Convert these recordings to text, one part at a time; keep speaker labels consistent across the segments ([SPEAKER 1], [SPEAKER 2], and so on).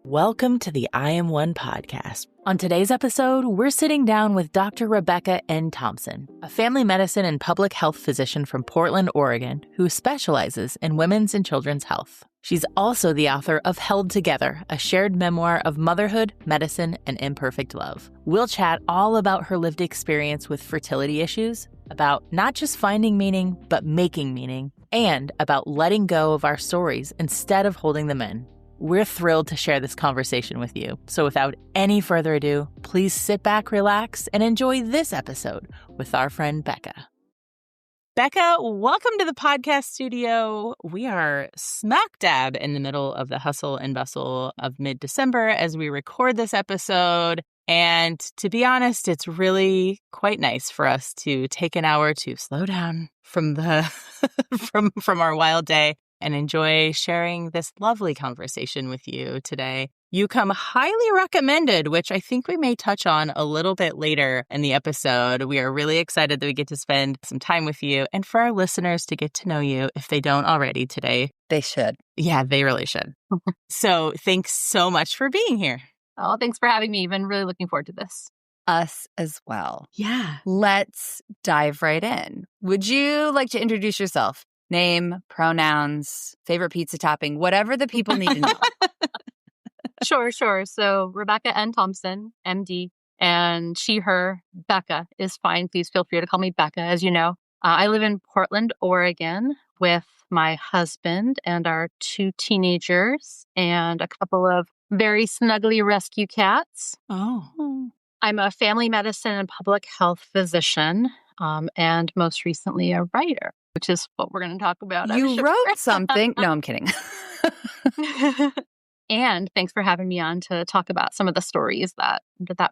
[SPEAKER 1] Welcome to the I Am One podcast. On today's episode, we're sitting down with Dr. Rebecca N. Thompson, a family medicine and public health physician from Portland, Oregon, who specializes in women's and children's health. She's also the author of Held Together, a shared memoir of motherhood, medicine, and imperfect love. We'll chat all about her lived experience with fertility issues, about not just finding meaning, but making meaning, and about letting go of our stories instead of holding them in. We're thrilled to share this conversation with you. So without any further ado, please sit back, relax, and enjoy this episode with our friend Becca. Becca, welcome to the podcast studio. We are smack dab in the middle of the hustle and bustle of mid-December as we record this episode. And to be honest, it's really quite nice for us to take an hour to slow down from the from our wild day and enjoy sharing this lovely conversation with you today. You come highly recommended, which I think we may touch on a little bit later in the episode. We are really excited that we get to spend some time with you and for our listeners to get to know you if they don't already today.
[SPEAKER 2] They should.
[SPEAKER 1] Yeah, they really should. So thanks so much for being here.
[SPEAKER 3] Oh, thanks for having me. I've been really looking forward to this.
[SPEAKER 2] Us as well.
[SPEAKER 1] Yeah.
[SPEAKER 2] Let's dive right in. Would you like to introduce yourself? Name, pronouns, favorite pizza topping, whatever the people need to know.
[SPEAKER 3] Sure. So Rebecca N. Thompson, MD, and she, her, Becca is fine. Please feel free to call me Becca, as you know. I live in Portland, Oregon with my husband and our 2 teenagers and a couple of very snuggly rescue cats.
[SPEAKER 1] Oh.
[SPEAKER 3] I'm a family medicine and public health physician, and most recently a writer, which is what we're going to talk about.
[SPEAKER 2] You wrote something. No, I'm kidding.
[SPEAKER 3] And thanks for having me on to talk about some of the stories that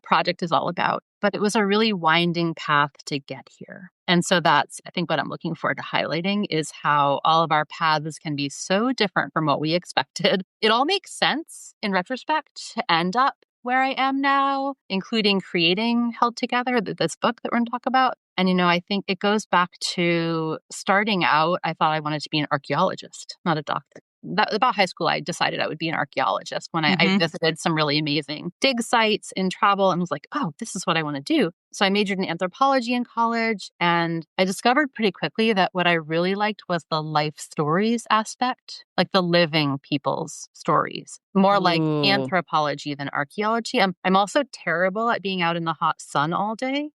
[SPEAKER 3] project is all about. But it was a really winding path to get here. And so that's, I think, what I'm looking forward to highlighting is how all of our paths can be so different from what we expected. It all makes sense in retrospect to end up where I am now, including creating Held Together, this book that we're going to talk about. And, I think it goes back to starting out, I thought I wanted to be an archaeologist, not a doctor. About high school, I decided I would be an archaeologist when I visited some really amazing dig sites in travel and was like, oh, this is what I want to do. So I majored in anthropology in college, and I discovered pretty quickly that what I really liked was the life stories aspect, like the living people's stories, more like anthropology than archaeology. I'm also terrible at being out in the hot sun all day.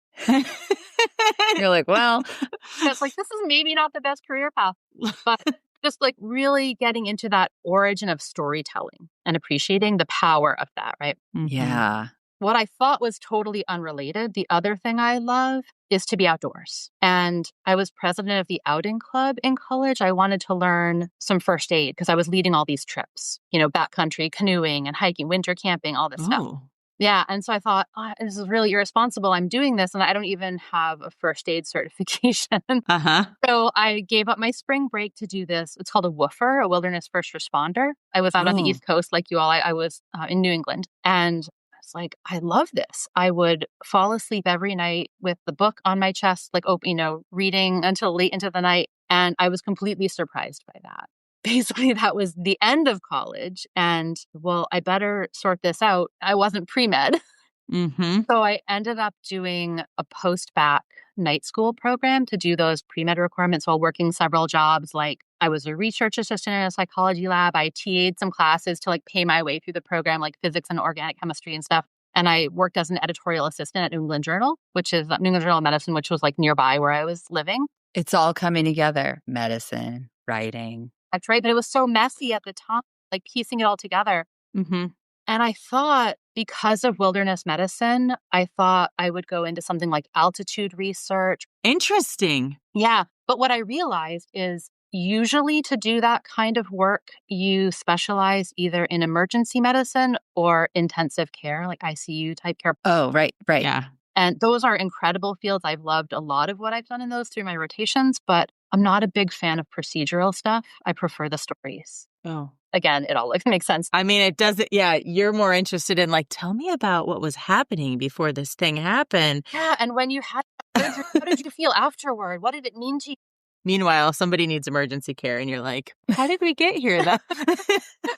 [SPEAKER 2] You're like, well.
[SPEAKER 3] It's like, this is maybe not the best career path, but just like really getting into that origin of storytelling and appreciating the power of that, right?
[SPEAKER 2] Yeah.
[SPEAKER 3] What I thought was totally unrelated, the other thing I love is to be outdoors. And I was president of the outing club in college. I wanted to learn some first aid because I was leading all these trips, backcountry canoeing and hiking, winter camping, all this stuff. Yeah. And so I thought, this is really irresponsible. I'm doing this and I don't even have a first aid certification. So I gave up my spring break to do this. It's called a WOOFer, a wilderness first responder. I was out on the East Coast like you all. I was in New England. And I was like, I love this. I would fall asleep every night with the book on my chest, like, reading until late into the night. And I was completely surprised by that. Basically, that was the end of college. And, I better sort this out. I wasn't pre-med. So I ended up doing a post-bac night school program to do those pre-med requirements while working several jobs. Like I was a research assistant in a psychology lab. I TA'd some classes to pay my way through the program, like physics and organic chemistry and stuff. And I worked as an editorial assistant at New England Journal, which is New England Journal of Medicine, which was nearby where I was living.
[SPEAKER 2] It's all coming together. Medicine, writing.
[SPEAKER 3] That's right. But it was so messy at the time, piecing it all together. And I thought because of wilderness medicine, I thought I would go into something like altitude research.
[SPEAKER 1] Interesting.
[SPEAKER 3] Yeah. But what I realized is usually to do that kind of work, you specialize either in emergency medicine or intensive care, like ICU type care.
[SPEAKER 2] Oh, right.
[SPEAKER 1] Yeah.
[SPEAKER 3] And those are incredible fields. I've loved a lot of what I've done in those through my rotations, but I'm not a big fan of procedural stuff. I prefer the stories.
[SPEAKER 1] Oh.
[SPEAKER 3] Again, it all makes sense.
[SPEAKER 1] I mean, it doesn't, you're more interested in tell me about what was happening before this thing happened.
[SPEAKER 3] Yeah, and when you had, how did you feel afterward? What did it mean to you?
[SPEAKER 1] Meanwhile, somebody needs emergency care and you're like, how did we get here though?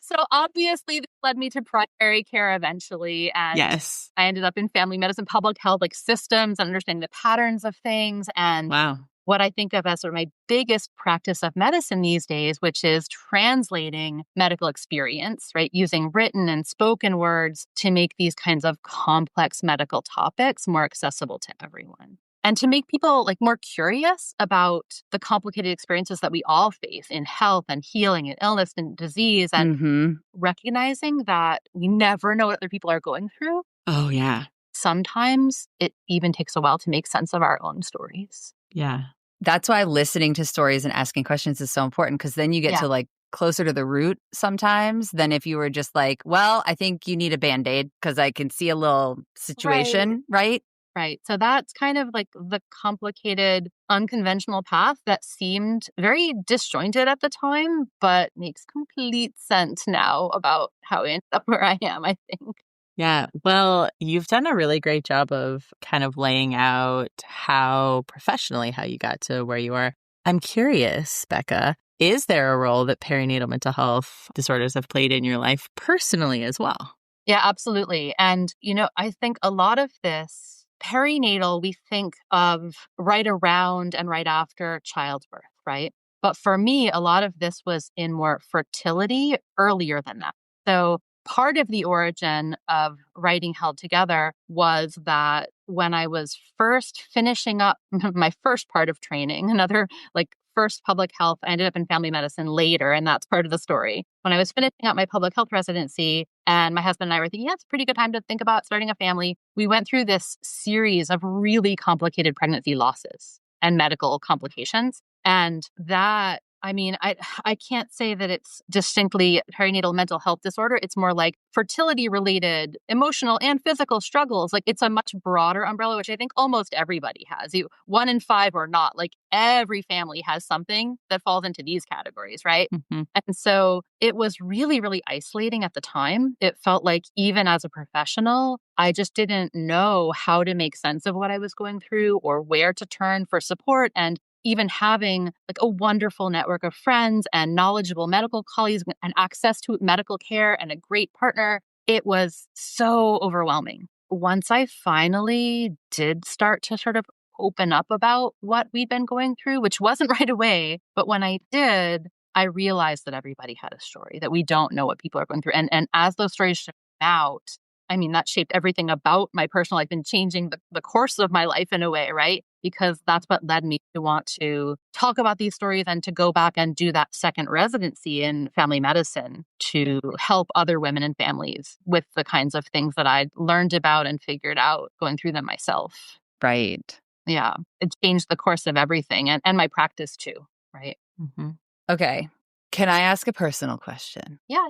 [SPEAKER 3] So obviously this led me to primary care eventually. And
[SPEAKER 1] Yes.
[SPEAKER 3] I ended up in family medicine, public health, like systems, understanding the patterns of things. And
[SPEAKER 1] Wow.
[SPEAKER 3] what I think of as sort of my biggest practice of medicine these days, which is translating medical experience, right? Using written and spoken words to make these kinds of complex medical topics more accessible to everyone. And to make people like more curious about the complicated experiences that we all face in health and healing and illness and disease, and recognizing that we never know what other people are going through.
[SPEAKER 1] Oh, yeah.
[SPEAKER 3] Sometimes it even takes a while to make sense of our own stories.
[SPEAKER 1] Yeah.
[SPEAKER 2] That's why listening to stories and asking questions is so important, because then you get to like closer to the root sometimes than if you were just like, well, I think you need a Band-Aid because I can see a little situation, right?
[SPEAKER 3] Right. So that's kind of like the complicated, unconventional path that seemed very disjointed at the time, but makes complete sense now about how I ended up where I am, I think.
[SPEAKER 1] Yeah. Well, you've done a really great job of kind of laying out how professionally how you got to where you are. I'm curious, Becca, is there a role that perinatal mental health disorders have played in your life personally as well?
[SPEAKER 3] Yeah, absolutely. And, I think a lot of this perinatal, we think of right around and right after childbirth, right? But for me, a lot of this was in more fertility earlier than that. So part of the origin of writing Held Together was that when I was first finishing up my first part of training, another like first public health, I ended up in family medicine later, and that's part of the story. When I was finishing up my public health residency, and my husband and I were thinking, yeah, it's a pretty good time to think about starting a family, we went through this series of really complicated pregnancy losses and medical complications. And that, I can't say that it's distinctly perinatal mental health disorder. It's more like fertility related, emotional and physical struggles. Like it's a much broader umbrella, which I think almost everybody has. 1 in 5 or not, like every family has something that falls into these categories, right?
[SPEAKER 1] Mm-hmm.
[SPEAKER 3] And so it was really, really isolating at the time. It felt like even as a professional, I just didn't know how to make sense of what I was going through or where to turn for support. And even having like a wonderful network of friends and knowledgeable medical colleagues and access to medical care and a great partner, it was so overwhelming. Once I finally did start to sort of open up about what we'd been going through, which wasn't right away, but when I did, I realized that everybody had a story, that we don't know what people are going through. And as those stories came out, that shaped everything about my personal life and changing the course of my life in a way, right? Because that's what led me to want to talk about these stories and to go back and do that second residency in family medicine to help other women and families with the kinds of things that I'd learned about and figured out going through them myself.
[SPEAKER 2] Right.
[SPEAKER 3] Yeah. It changed the course of everything and my practice too, right?
[SPEAKER 1] Mm-hmm.
[SPEAKER 2] Okay. Can I ask a personal question?
[SPEAKER 3] Yeah.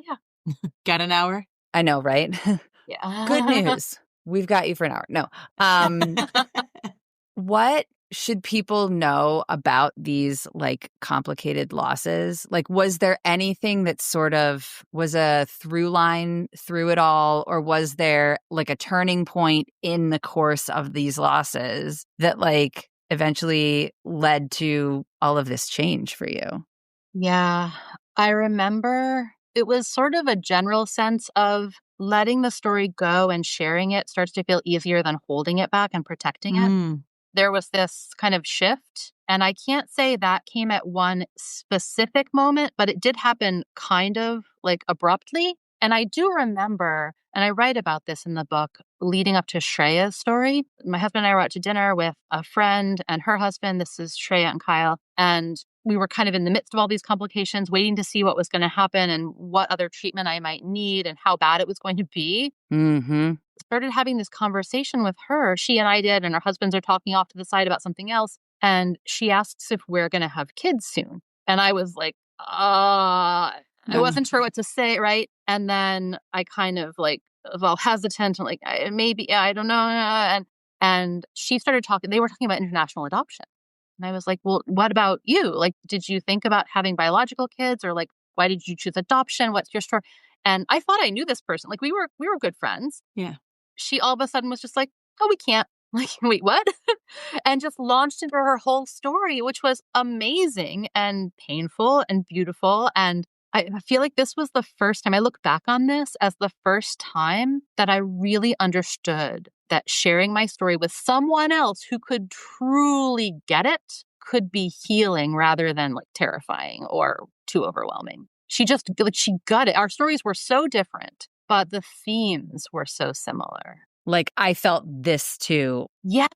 [SPEAKER 1] Got an hour?
[SPEAKER 2] I know, right?
[SPEAKER 3] Yeah.
[SPEAKER 2] Good news. We've got you for an hour. No. What should people know about these like complicated losses? Like, was there anything that sort of was a through line through it all? Or was there like a turning point in the course of these losses that like eventually led to all of this change for you?
[SPEAKER 3] Yeah. I remember it was sort of a general sense of letting the story go and sharing it starts to feel easier than holding it back and protecting it. There was this kind of shift. And I can't say that came at one specific moment, but it did happen kind of like abruptly. And I do remember, and I write about this in the book, leading up to Shreya's story. My husband and I were out to dinner with a friend and her husband. This is Shreya and Kyle. And we were kind of in the midst of all these complications, waiting to see what was going to happen and what other treatment I might need and how bad it was going to be.
[SPEAKER 2] Mm-hmm.
[SPEAKER 3] Started having this conversation with her. She and I did, and our husbands are talking off to the side about something else. And she asks if we're going to have kids soon. And I was like, I wasn't sure what to say, right? And then I kind of like, hesitant and like, maybe, I don't know. And she started talking, they were talking about international adoption. And I was like, well, what about you? Like, did you think about having biological kids or like, why did you choose adoption? What's your story? And I thought I knew this person. Like we were good friends.
[SPEAKER 1] Yeah.
[SPEAKER 3] She all of a sudden was just like, oh, we can't. Like, wait, what? And just launched into her whole story, which was amazing and painful and beautiful. And I feel like this was the first time I look back on this as the first time that I really understood that sharing my story with someone else who could truly get it could be healing rather than like terrifying or too overwhelming. She just like she got it. Our stories were so different, but the themes were so similar.
[SPEAKER 2] Like, I felt this too.
[SPEAKER 3] Yeah.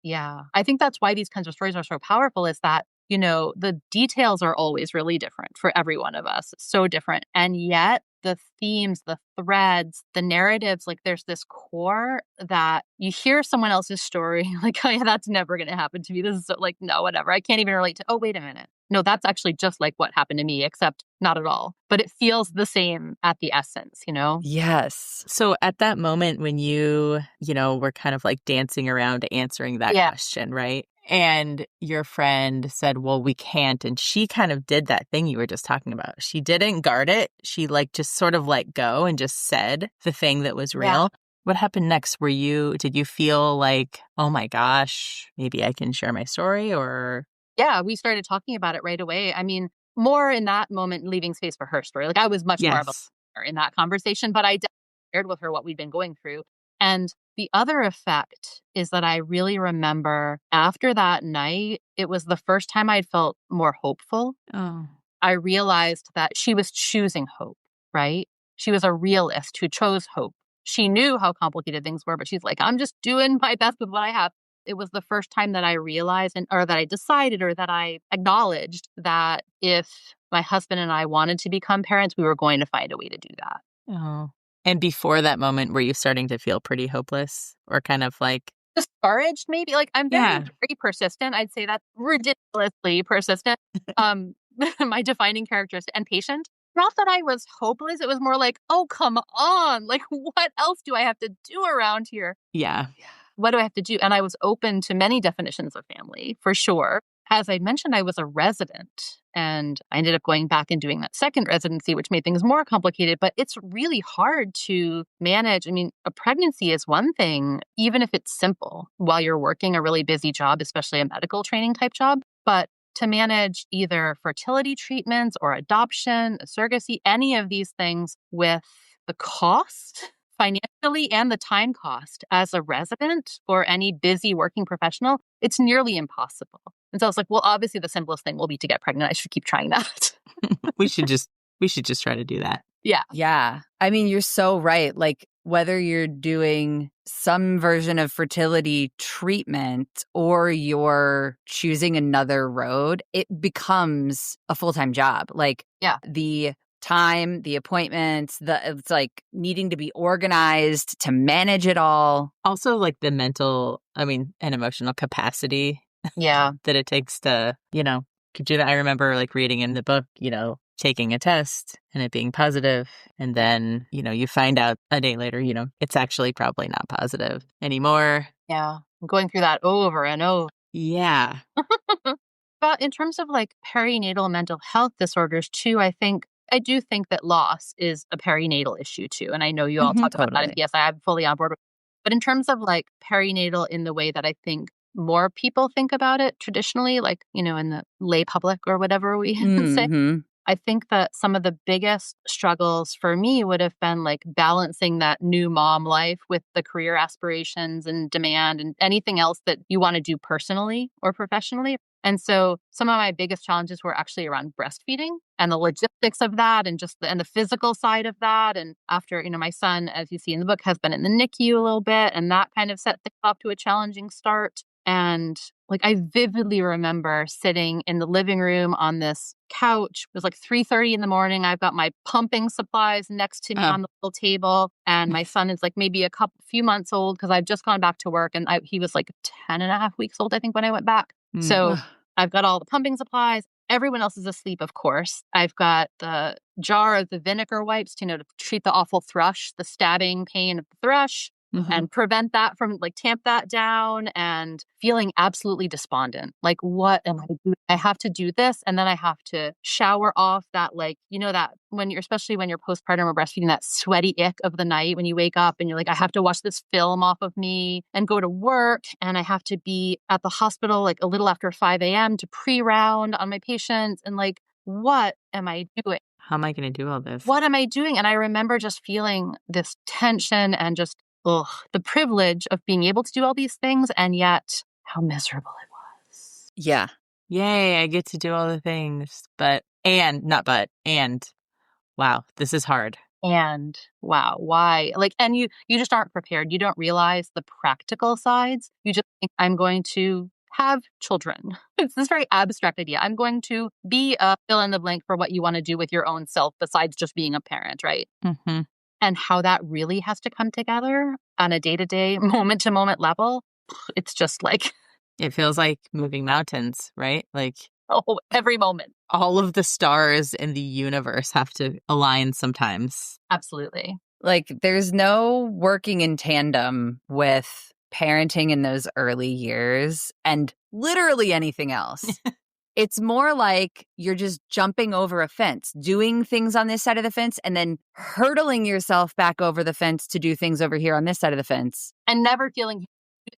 [SPEAKER 3] Yeah. I think that's why these kinds of stories are so powerful is that, the details are always really different for every one of us. It's so different. And yet the themes, the threads, the narratives, like there's this core that you hear someone else's story, like, oh yeah, that's never going to happen to me. This is so, like, no, whatever. I can't even relate to, oh, wait a minute. No, that's actually just like what happened to me, except not at all. But it feels the same at the essence,
[SPEAKER 2] Yes.
[SPEAKER 1] So at that moment when were kind of like dancing around answering that question, right? And your friend said, well, we can't. And she kind of did that thing you were just talking about. She didn't guard it. She like just sort of let go and just said the thing that was real.
[SPEAKER 3] Yeah.
[SPEAKER 1] What happened next? Did you feel like, oh my gosh, maybe I can share my story or?
[SPEAKER 3] Yeah, we started talking about it right away. I mean, more in that moment, leaving space for her story. Like I was much more of a listener in that conversation, but I definitely shared with her what we'd been going through. And the other effect is that I really remember after that night, it was the first time I'd felt more hopeful.
[SPEAKER 1] Oh.
[SPEAKER 3] I realized that she was choosing hope, right? She was a realist who chose hope. She knew how complicated things were, but she's like, I'm just doing my best with what I have. It was the first time that I realized or that I decided or that I acknowledged that if my husband and I wanted to become parents, we were going to find a way to do that.
[SPEAKER 1] Oh. And before that moment, were you starting to feel pretty hopeless or kind of like
[SPEAKER 3] discouraged? Maybe like I'm very persistent. I'd say that's ridiculously persistent. My defining characteristic and patient. Not that I was hopeless. It was more like, oh, come on. Like, what else do I have to do around here?
[SPEAKER 1] Yeah.
[SPEAKER 3] What do I have to do? And I was open to many definitions of family, for sure. As I mentioned, I was a resident and I ended up going back and doing that second residency, which made things more complicated. But it's really hard to manage. I mean, a pregnancy is one thing, even if it's simple while you're working a really busy job, especially a medical training type job. But to manage either fertility treatments or adoption, surrogacy, any of these things with the cost financially and the time cost as a resident or any busy working professional, it's nearly impossible. And so I was like, well, obviously the simplest thing will be to get pregnant. I should keep trying that.
[SPEAKER 1] we should just try to do that.
[SPEAKER 3] Yeah.
[SPEAKER 2] Yeah. I mean, you're so right. Like whether you're doing some version of fertility treatment or you're choosing another road, it becomes a full-time job. Like the time, the appointments, it's like needing to be organized to manage it all.
[SPEAKER 1] Also like the mental, and emotional capacity that it takes to, do that. I remember like reading in the book, taking a test and it being positive. And then, you find out a day later, it's actually probably not positive anymore.
[SPEAKER 3] Yeah. I'm going through that over and over.
[SPEAKER 1] Yeah.
[SPEAKER 3] But in terms of like perinatal mental health disorders too, I do think that loss is a perinatal issue too. And I know you all talk about that in PSI. I'm fully on board with it. But in terms of like perinatal in the way that I think more people think about it traditionally, like, in the lay public or whatever we say, I think that some of the biggest struggles for me would have been like balancing that new mom life with the career aspirations and demand and anything else that you want to do personally or professionally. And so some of my biggest challenges were actually around breastfeeding and the logistics of that and just the physical side of that. And after, my son, as you see in the book, has been in the NICU a little bit, and that kind of set things off to a challenging start. And like I vividly remember sitting in the living room on this couch. It was like 3:30 in the morning. I've got my pumping supplies next to me on the little table. And my son is like maybe few months old because I've just gone back to work. And he was like 10 and a half weeks old, I think, when I went back. So I've got all the pumping supplies. Everyone else is asleep, of course. I've got the jar of the vinegar wipes, to treat the awful thrush, the stabbing pain of the thrush. and prevent that from like tamp that down, and feeling absolutely despondent. Like, what am I doing? I have to do this. And then I have to shower off that, like, that when especially when you're postpartum or breastfeeding, that sweaty ick of the night when you wake up and you're like, I have to wash this film off of me and go to work. And I have to be at the hospital like a little after 5 a.m. to pre-round on my patients. And like, what am I doing?
[SPEAKER 1] How am I going to do all this?
[SPEAKER 3] What am I doing? And I remember just feeling this tension and just, the privilege of being able to do all these things, and yet how miserable it was.
[SPEAKER 2] Yeah.
[SPEAKER 1] Yay, I get to do all the things. And wow, this is hard.
[SPEAKER 3] And wow, why? Like, and you just aren't prepared. You don't realize the practical sides. You just think, I'm going to have children. It's this very abstract idea. I'm going to be a fill in the blank for what you want to do with your own self besides just being a parent, right?
[SPEAKER 1] Mm-hmm.
[SPEAKER 3] And how that really has to come together on a day-to-day, moment-to-moment level. It's just like...
[SPEAKER 1] It feels like moving mountains, right? Like,
[SPEAKER 3] every moment.
[SPEAKER 1] All of the stars in the universe have to align sometimes.
[SPEAKER 3] Absolutely.
[SPEAKER 2] Like, there's no working in tandem with parenting in those early years and literally anything else. It's more like you're just jumping over a fence, doing things on this side of the fence, and then hurtling yourself back over the fence to do things over here on this side of the fence.
[SPEAKER 3] And never feeling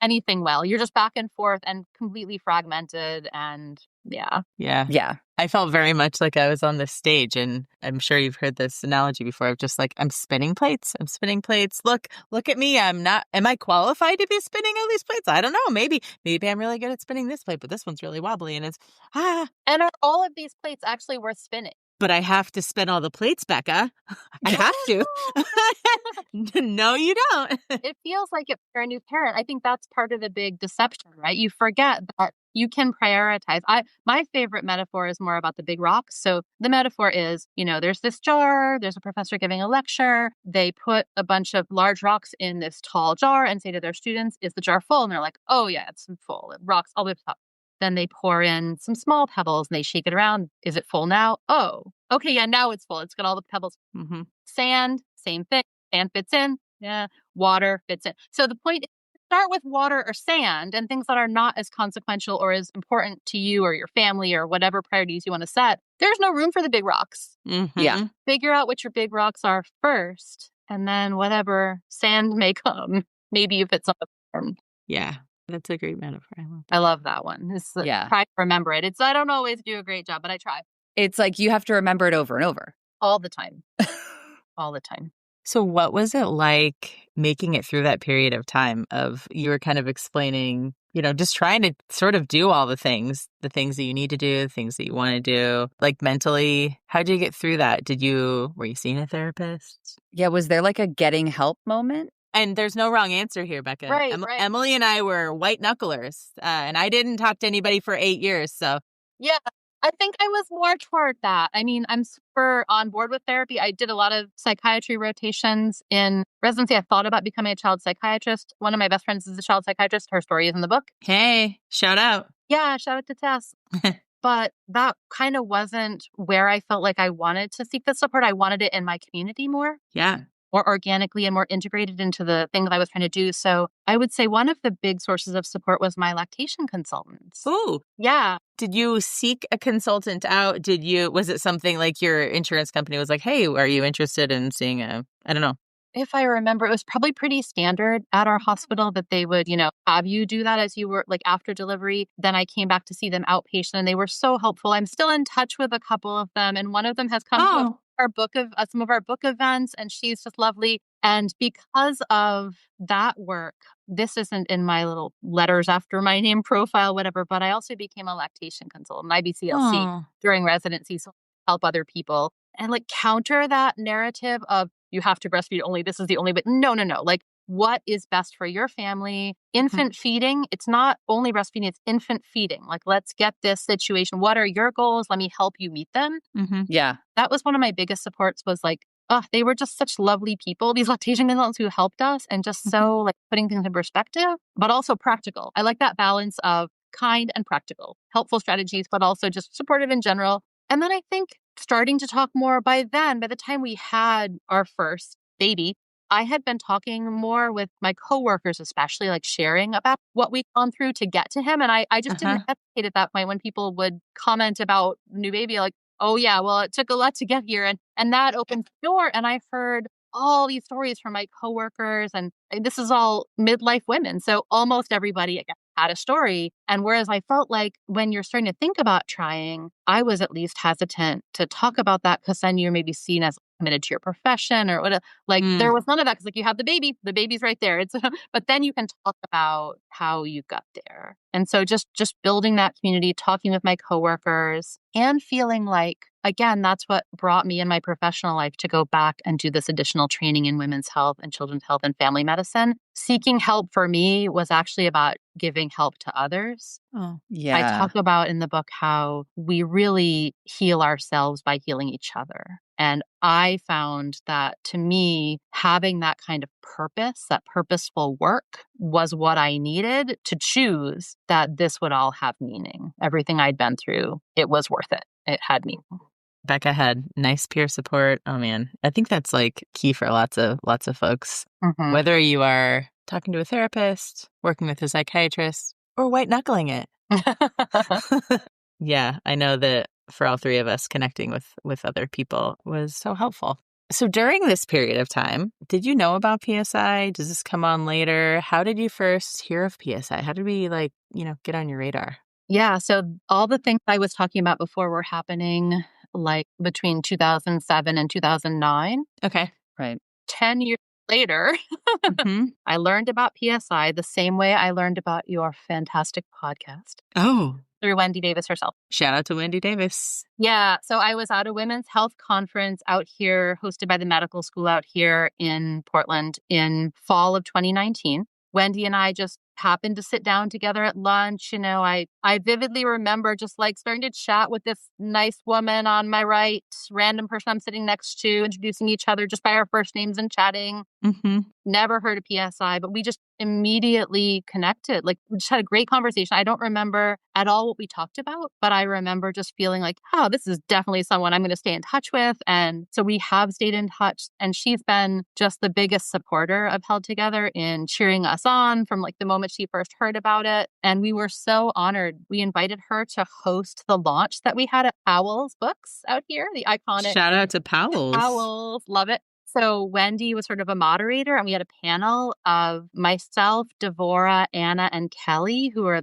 [SPEAKER 3] anything well. You're just back and forth and completely fragmented. And
[SPEAKER 1] Yeah. I felt very much like I was on this stage, and I'm sure you've heard this analogy before of just like, I'm spinning plates. Look at me. Am I qualified to be spinning all these plates? I don't know. Maybe I'm really good at spinning this plate, but this one's really wobbly, and it's
[SPEAKER 3] And are all of these plates actually worth spinning?
[SPEAKER 1] But I have to spin all the plates, Becca. I have to. No, you don't.
[SPEAKER 3] It feels like if you're a new parent, I think that's part of the big deception, right? You forget that you can prioritize. My favorite metaphor is more about the big rocks. So the metaphor is, there's this jar, there's a professor giving a lecture. They put a bunch of large rocks in this tall jar and say to their students, is the jar full? And they're like, oh yeah, it's full. It rocks all the way to the top. Then they pour in some small pebbles and they shake it around. Is it full now? Oh, okay. Yeah, now it's full. It's got all the pebbles.
[SPEAKER 1] Mm-hmm.
[SPEAKER 3] Sand, same thing. Sand fits in. Yeah. Water fits in. So the point is to start with water or sand and things that are not as consequential or as important to you or your family or whatever priorities you want to set. There's no room for the big rocks.
[SPEAKER 1] Mm-hmm.
[SPEAKER 2] Yeah.
[SPEAKER 3] Figure out what your big rocks are first, and then whatever sand may come, maybe you fit some of them.
[SPEAKER 1] Yeah. That's a great metaphor.
[SPEAKER 3] I love that one. Try to remember it. I don't always do a great job, but I try.
[SPEAKER 2] It's like you have to remember it over and over.
[SPEAKER 3] All the time. All the time.
[SPEAKER 1] So what was it like making it through that period of time of you were kind of explaining, just trying to sort of do all the things that you need to do, the things that you want to do, like mentally? How did you get through that? Were you seeing a therapist?
[SPEAKER 2] Yeah. Was there like a getting help moment?
[SPEAKER 1] And there's no wrong answer here, Becca.
[SPEAKER 3] Right.
[SPEAKER 1] Emily and I were white knucklers, and I didn't talk to anybody for 8 years. So
[SPEAKER 3] yeah, I think I was more toward that. I mean, I'm super on board with therapy. I did a lot of psychiatry rotations in residency. I thought about becoming a child psychiatrist. One of my best friends is a child psychiatrist. Her story is in the book.
[SPEAKER 1] Hey, shout out.
[SPEAKER 3] Yeah, shout out to Tess. But that kind of wasn't where I felt like I wanted to seek the support. I wanted it in my community more.
[SPEAKER 1] Yeah.
[SPEAKER 3] More organically and more integrated into the thing that I was trying to do. So I would say one of the big sources of support was my lactation consultants.
[SPEAKER 1] Ooh.
[SPEAKER 3] Yeah.
[SPEAKER 1] Did you seek a consultant out? Was it something like your insurance company was like, hey, are you interested in seeing I don't know.
[SPEAKER 3] If I remember, it was probably pretty standard at our hospital that they would, have you do that as you were like after delivery. Then I came back to see them outpatient and they were so helpful. I'm still in touch with a couple of them. And one of them has come to some of our book events, and she's just lovely. And because of that work, this isn't in my little letters after my name profile, whatever, but I also became a lactation consultant, IBCLC, during residency, so I help other people and like counter that narrative of you have to breastfeed only, this is the only, but no. Like, what is best for your family? Infant feeding, it's not only breastfeeding, it's infant feeding. Like, let's get this situation. What are your goals? Let me help you meet them.
[SPEAKER 1] Mm-hmm.
[SPEAKER 2] Yeah.
[SPEAKER 3] That was one of my biggest supports was like, they were just such lovely people, these lactation consultants who helped us and just so like putting things in perspective, but also practical. I like that balance of kind and practical, helpful strategies, but also just supportive in general. And then I think starting to talk more by the time we had our first baby, I had been talking more with my coworkers, especially like sharing about what we'd gone through to get to him. And I just didn't hesitate at that point when people would comment about new baby, like, oh yeah, well, it took a lot to get here. And that opened the door. And I heard all these stories from my coworkers, and this is all midlife women. So almost everybody had a story. And whereas I felt like when you're starting to think about trying, I was at least hesitant to talk about that because then you're maybe seen as committed to your profession or what. Like there was none of that because like you have the baby's right there. It's but then you can talk about how you got there. And so just building that community, talking with my coworkers, and feeling like, again, that's what brought me in my professional life to go back and do this additional training in women's health and children's health and family medicine. Seeking help for me was actually about giving help to others.
[SPEAKER 2] Oh, yeah.
[SPEAKER 3] I talk about in the book how we really heal ourselves by healing each other. And I found that to me, having that kind of purpose, that purposeful work was what I needed to choose that this would all have meaning. Everything I'd been through, it was worth it. It had meaning.
[SPEAKER 1] Becca had nice peer support. Oh man, I think that's like key for lots of folks.
[SPEAKER 3] Mm-hmm.
[SPEAKER 1] Whether you are talking to a therapist, working with a psychiatrist, or white knuckling it. Yeah, I know that for all three of us, connecting with other people was so helpful. So during this period of time, did you know about PSI? Does this come on later? How did you first hear of PSI? How did we get on your radar?
[SPEAKER 3] Yeah, so all the things I was talking about before were happening like between 2007 and 2009.
[SPEAKER 1] Okay.
[SPEAKER 2] Right.
[SPEAKER 3] 10 years later, I learned about PSI the same way I learned about your fantastic podcast.
[SPEAKER 1] Oh.
[SPEAKER 3] Through Wendy Davis herself.
[SPEAKER 1] Shout out to Wendy Davis.
[SPEAKER 3] Yeah. So I was at a women's health conference out here hosted by the medical school out here in Portland in fall of 2019. Wendy and I just happened to sit down together at lunch. You know, I vividly remember just like starting to chat with this nice woman on my right, random person I'm sitting next to, introducing each other just by our first names and chatting. Never heard of PSI, but we just immediately connected. Like we just had a great conversation. I don't remember at all what we talked about, but I remember just feeling like, oh, this is definitely someone I'm going to stay in touch with. And so we have stayed in touch, and she's been just the biggest supporter of Held Together in cheering us on from like the moment she first heard about it. And we were so honored. We invited her to host the launch that we had at Powell's Books out here, the iconic.
[SPEAKER 1] Shout out to Powell's.
[SPEAKER 3] Powell's, love it. So Wendy was sort of a moderator, and we had a panel of myself, Devora, Anna, and Kelly, who are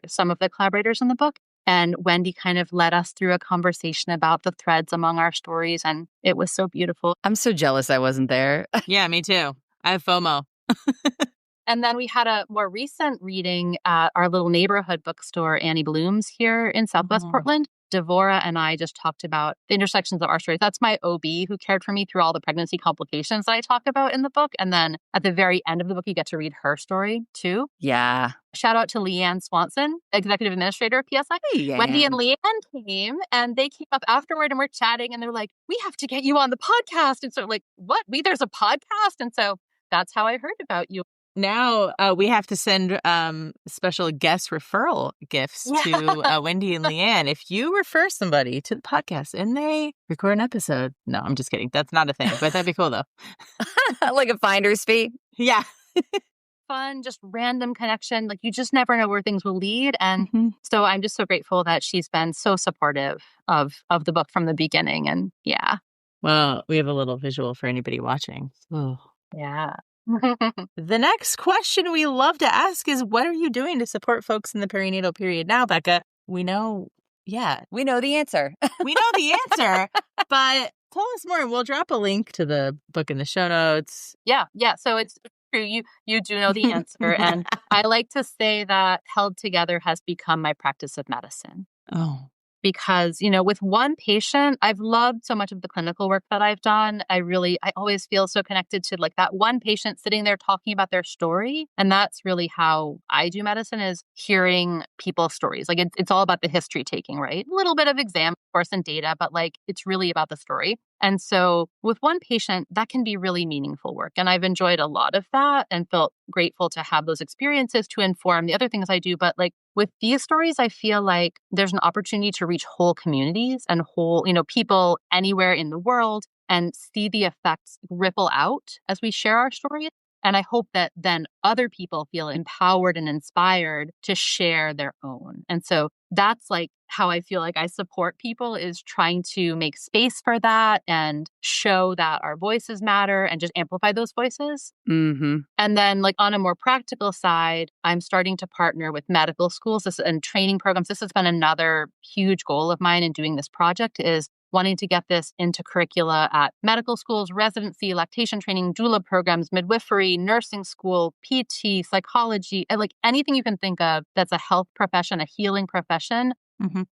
[SPEAKER 3] some of the collaborators in the book. And Wendy kind of led us through a conversation about the threads among our stories, and it was so beautiful.
[SPEAKER 2] I'm so jealous I wasn't there.
[SPEAKER 1] Yeah, me too. I have FOMO.
[SPEAKER 3] And then we had a more recent reading at our little neighborhood bookstore, Annie Bloom's, here in Southwest Portland. Devora and I just talked about the intersections of our stories. That's my OB who cared for me through all the pregnancy complications that I talk about in the book. And then at the very end of the book, you get to read her story too.
[SPEAKER 2] Yeah.
[SPEAKER 3] Shout out to Leanne Swanson, executive administrator of PSI.
[SPEAKER 2] Hey,
[SPEAKER 3] Wendy and Leanne came, and they came up afterward, and we're chatting, and they're like, we have to get you on the podcast. And so like, what? There's a podcast? And so that's how I heard about you.
[SPEAKER 1] Now we have to send special guest referral gifts to Wendy and Leanne. If you refer somebody to the podcast and they record an episode. No, I'm just kidding. That's not a thing, but that'd be cool though.
[SPEAKER 2] Like a finder's fee.
[SPEAKER 3] Yeah. Fun, just random connection. Like you just never know where things will lead. And so I'm just so grateful that she's been so supportive of the book from the beginning. And yeah.
[SPEAKER 1] Well, we have a little visual for anybody watching. Oh.
[SPEAKER 3] Yeah.
[SPEAKER 1] The next question we love to ask is, what are you doing to support folks in the perinatal period now, Becca? We know
[SPEAKER 2] the answer.
[SPEAKER 1] We know the answer, but tell us more. We'll drop a link to the book in the show notes.
[SPEAKER 3] Yeah. So it's true. You do know the answer. And I like to say that Held Together has become my practice of medicine.
[SPEAKER 1] Oh.
[SPEAKER 3] Because, with one patient, I've loved so much of the clinical work that I've done. I always feel so connected to like that one patient sitting there talking about their story. And that's really how I do medicine, is hearing people's stories. Like it's all about the history taking, right? A little bit of exam, of course, and data, but like it's really about the story. And so with one patient, that can be really meaningful work. And I've enjoyed a lot of that and felt grateful to have those experiences to inform the other things I do. But like with these stories, I feel like there's an opportunity to reach whole communities and whole, people anywhere in the world. and see the effects ripple out as we share our stories. And I hope that then other people feel empowered and inspired to share their own. And so that's like how I feel like I support people, is trying to make space for that and show that our voices matter and just amplify those voices.
[SPEAKER 2] Mm-hmm.
[SPEAKER 3] And then like on a more practical side, I'm starting to partner with medical schools and training programs. This has been another huge goal of mine in doing this project, is wanting to get this into curricula at medical schools, residency, lactation training, doula programs, midwifery, nursing school, PT, psychology, and like anything you can think of that's a health profession, a healing profession,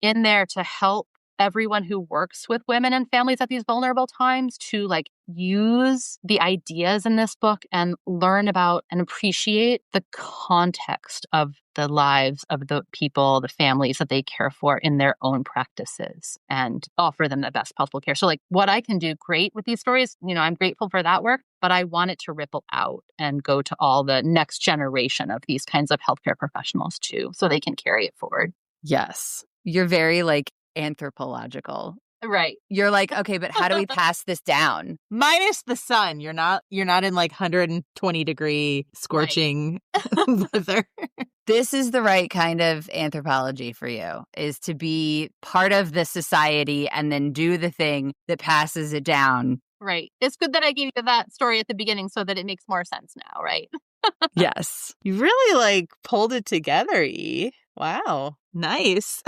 [SPEAKER 3] in there to help everyone who works with women and families at these vulnerable times to like use the ideas in this book and learn about and appreciate the context of the lives of the people, the families that they care for in their own practices, and offer them the best possible care. So like what I can do great with these stories, I'm grateful for that work, but I want it to ripple out and go to all the next generation of these kinds of healthcare professionals too, so they can carry it forward.
[SPEAKER 2] Yes. You're very like anthropological.
[SPEAKER 3] Right.
[SPEAKER 2] You're like, okay, but how do we pass this down?
[SPEAKER 1] Minus the sun. You're not in like 120-degree scorching weather.
[SPEAKER 2] This is the right kind of anthropology for you, is to be part of the society and then do the thing that passes it down.
[SPEAKER 3] Right. It's good that I gave you that story at the beginning so that it makes more sense now, right?
[SPEAKER 2] Yes.
[SPEAKER 1] You really like pulled it together, E. Wow. Nice.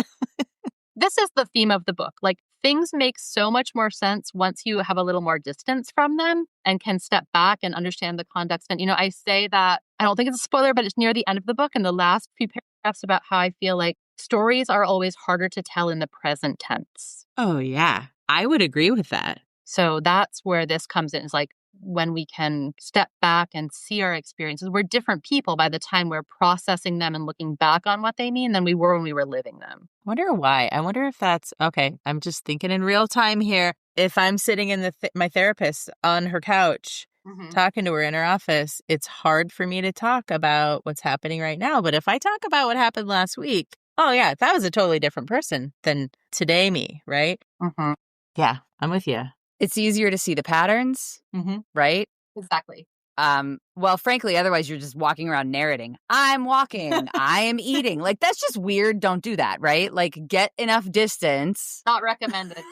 [SPEAKER 3] This is the theme of the book. Like, things make so much more sense once you have a little more distance from them and can step back and understand the context. And, I say that, I don't think it's a spoiler, but it's near the end of the book, in the last few paragraphs, about how I feel like stories are always harder to tell in the present tense.
[SPEAKER 1] Oh, yeah. I would agree with that.
[SPEAKER 3] So that's where this comes in. It's like, when we can step back and see our experiences, we're different people by the time we're processing them and looking back on what they mean than we were when we were living them.
[SPEAKER 1] I wonder why. I wonder if that's okay. I'm just thinking in real time here. If I'm sitting in my therapist on her couch, talking to her in her office, it's hard for me to talk about what's happening right now. But if I talk about what happened last week, oh yeah, that was a totally different person than today me, right? Yeah, I'm with you.
[SPEAKER 2] It's easier to see the patterns, right?
[SPEAKER 3] Exactly.
[SPEAKER 2] Well, frankly, otherwise you're just walking around narrating. I'm walking. I am eating. Like, that's just weird. Don't do that, right? Like, get enough distance.
[SPEAKER 3] Not recommended.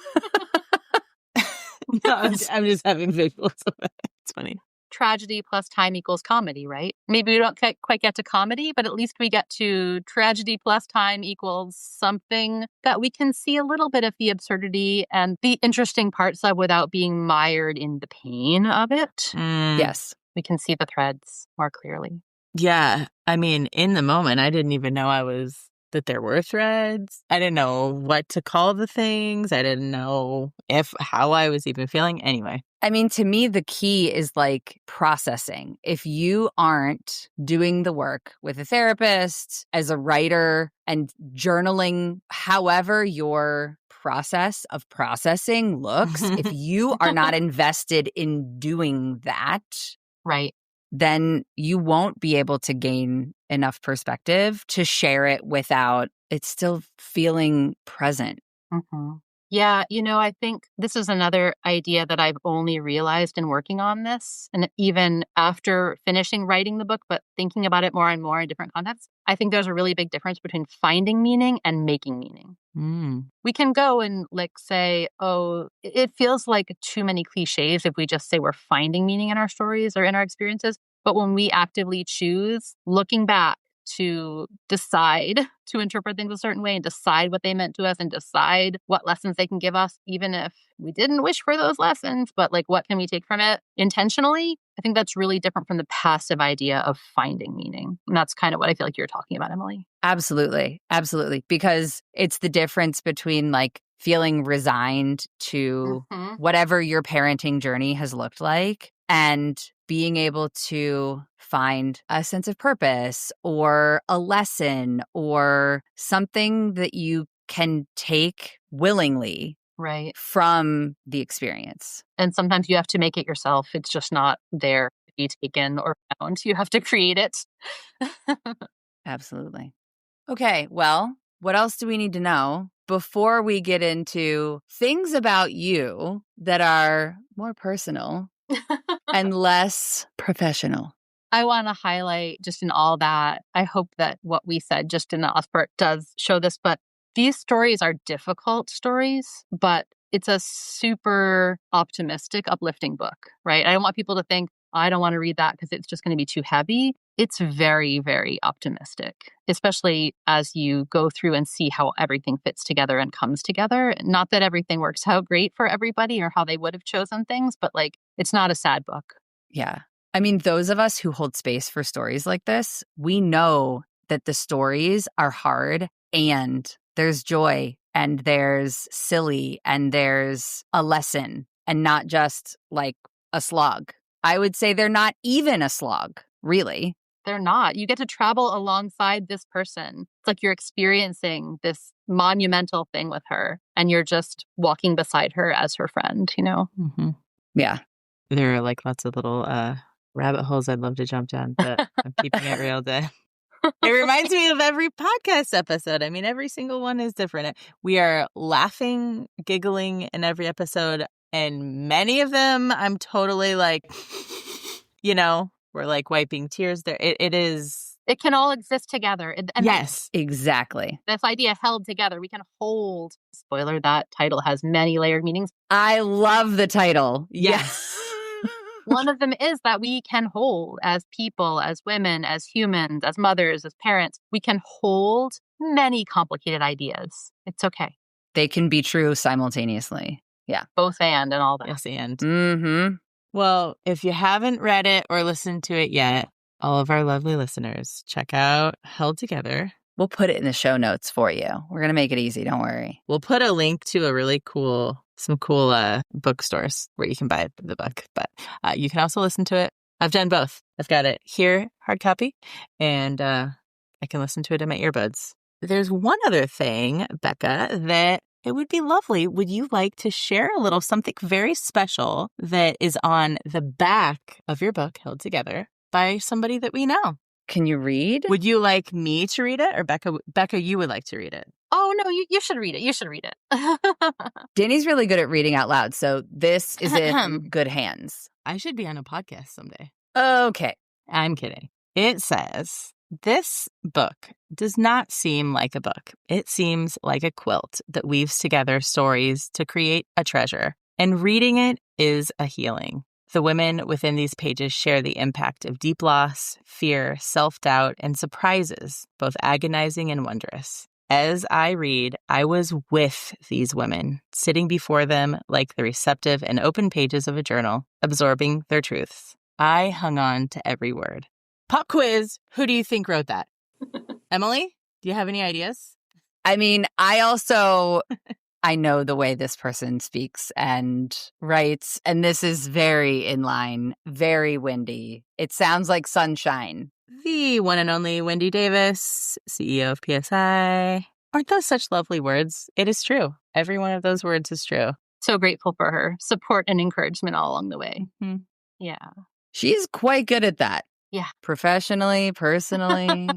[SPEAKER 1] No, I'm just having visuals of it. It's funny.
[SPEAKER 3] Tragedy plus time equals comedy, right? Maybe we don't quite get to comedy, but at least we get to tragedy plus time equals something that we can see a little bit of the absurdity and the interesting parts of without being mired in the pain of it.
[SPEAKER 2] Yes.
[SPEAKER 3] We can see the threads more clearly.
[SPEAKER 1] Yeah. I mean, in the moment, I didn't even know that there were threads. I didn't know what to call the things. I didn't know how I was even feeling. Anyway.
[SPEAKER 2] I mean, to me, the key is like processing. If you aren't doing the work with a therapist, as a writer, and journaling, however your process of processing looks, if you are not invested in doing that,
[SPEAKER 3] right,
[SPEAKER 2] then you won't be able to gain enough perspective to share it without it still feeling present.
[SPEAKER 3] Yeah, I think this is another idea that I've only realized in working on this. And even after finishing writing the book, but thinking about it more and more in different contexts, I think there's a really big difference between finding meaning and making meaning. We can go and say, oh, it feels like too many cliches if we just say we're finding meaning in our stories or in our experiences. But when we actively choose, looking back, to decide to interpret things a certain way and decide what they meant to us and decide what lessons they can give us, even if we didn't wish for those lessons, but what can we take from it intentionally? I think that's really different from the passive idea of finding meaning. And that's kind of what I feel like you're talking about, Emily.
[SPEAKER 2] Absolutely. Absolutely. Because it's the difference between feeling resigned to whatever your parenting journey has looked like and being able to find a sense of purpose or a lesson or something that you can take willingly from the experience.
[SPEAKER 3] And sometimes you have to make it yourself. It's just not there to be taken or found. You have to create it.
[SPEAKER 2] Absolutely. Okay, well, what else do we need to know before we get into things about you that are more personal and less professional.
[SPEAKER 3] I want to highlight just in all that, I hope that what we said just in the last part does show this, but these stories are difficult stories, but it's a super optimistic, uplifting book, right? I don't want people to think, I don't want to read that because it's just going to be too heavy. It's very, very optimistic, especially as you go through and see how everything fits together and comes together. Not that everything works out great for everybody or how they would have chosen things, but like, it's not a sad book.
[SPEAKER 2] Yeah. I mean, those of us who hold space for stories like this, we know that the stories are hard and there's joy and there's silly and there's a lesson and not just like a slog. I would say they're not even a slog, really.
[SPEAKER 3] They're not. You get to travel alongside this person. It's like you're experiencing this monumental thing with her and you're just walking beside her as her friend, you know?
[SPEAKER 1] Mm-hmm.
[SPEAKER 2] Yeah.
[SPEAKER 1] There are like lots of little rabbit holes I'd love to jump down, but I'm keeping it real today. It reminds me of every podcast episode. I mean, every single one is different. We are laughing, giggling in every episode. And many of them, I'm totally like, you know, we're like wiping tears there. It is.
[SPEAKER 3] It can all exist together. And
[SPEAKER 2] yes, exactly.
[SPEAKER 3] This idea held together. We can hold. Spoiler, that title has many layered meanings.
[SPEAKER 2] I love the title. Yes.
[SPEAKER 3] One of them is that we can hold as people, as women, as humans, as mothers, as parents. We can hold many complicated ideas. It's okay.
[SPEAKER 2] They can be true simultaneously. Yeah.
[SPEAKER 3] Both and all that.
[SPEAKER 1] Yes, and.
[SPEAKER 2] Mm-hmm.
[SPEAKER 1] Well, if you haven't read it or listened to it yet, all of our lovely listeners, check out Held Together.
[SPEAKER 2] We'll put it in the show notes for you. We're going to make it easy. Don't worry.
[SPEAKER 1] We'll put a link to a really cool, some cool bookstores where you can buy the book. But you can also listen to it. I've done both. I've got it here, hard copy, and I can listen to it in my earbuds. There's one other thing, Becca, that it would be lovely. Would you like to share a little something very special that is on the back of your book, Held Together, by somebody that we know?
[SPEAKER 2] Can you read?
[SPEAKER 1] Would you like me to read it, or Becca, you would like to read it?
[SPEAKER 3] Oh, no, you should read it. You should read it.
[SPEAKER 2] Danny's really good at reading out loud, so this is in good hands.
[SPEAKER 1] I should be on a podcast someday.
[SPEAKER 2] Okay.
[SPEAKER 1] I'm kidding. It says, this book does not seem like a book. It seems like a quilt that weaves together stories to create a treasure. And reading it is a healing. The women within these pages share the impact of deep loss, fear, self-doubt, and surprises, both agonizing and wondrous. As I read, I was with these women, sitting before them like the receptive and open pages of a journal, absorbing their truths. I hung on to every word. Pop quiz. Who do you think wrote that? Emily, do you have any ideas?
[SPEAKER 2] I mean, I know the way this person speaks and writes, and this is very in line, very Wendy. It sounds like sunshine.
[SPEAKER 1] The one and only Wendy Davis, CEO of PSI. Aren't those such lovely words? It is true. Every one of those words is true.
[SPEAKER 3] So grateful for her support and encouragement all along the way.
[SPEAKER 1] Mm-hmm.
[SPEAKER 3] Yeah.
[SPEAKER 2] She's quite good at that.
[SPEAKER 3] Yeah.
[SPEAKER 2] Professionally, personally.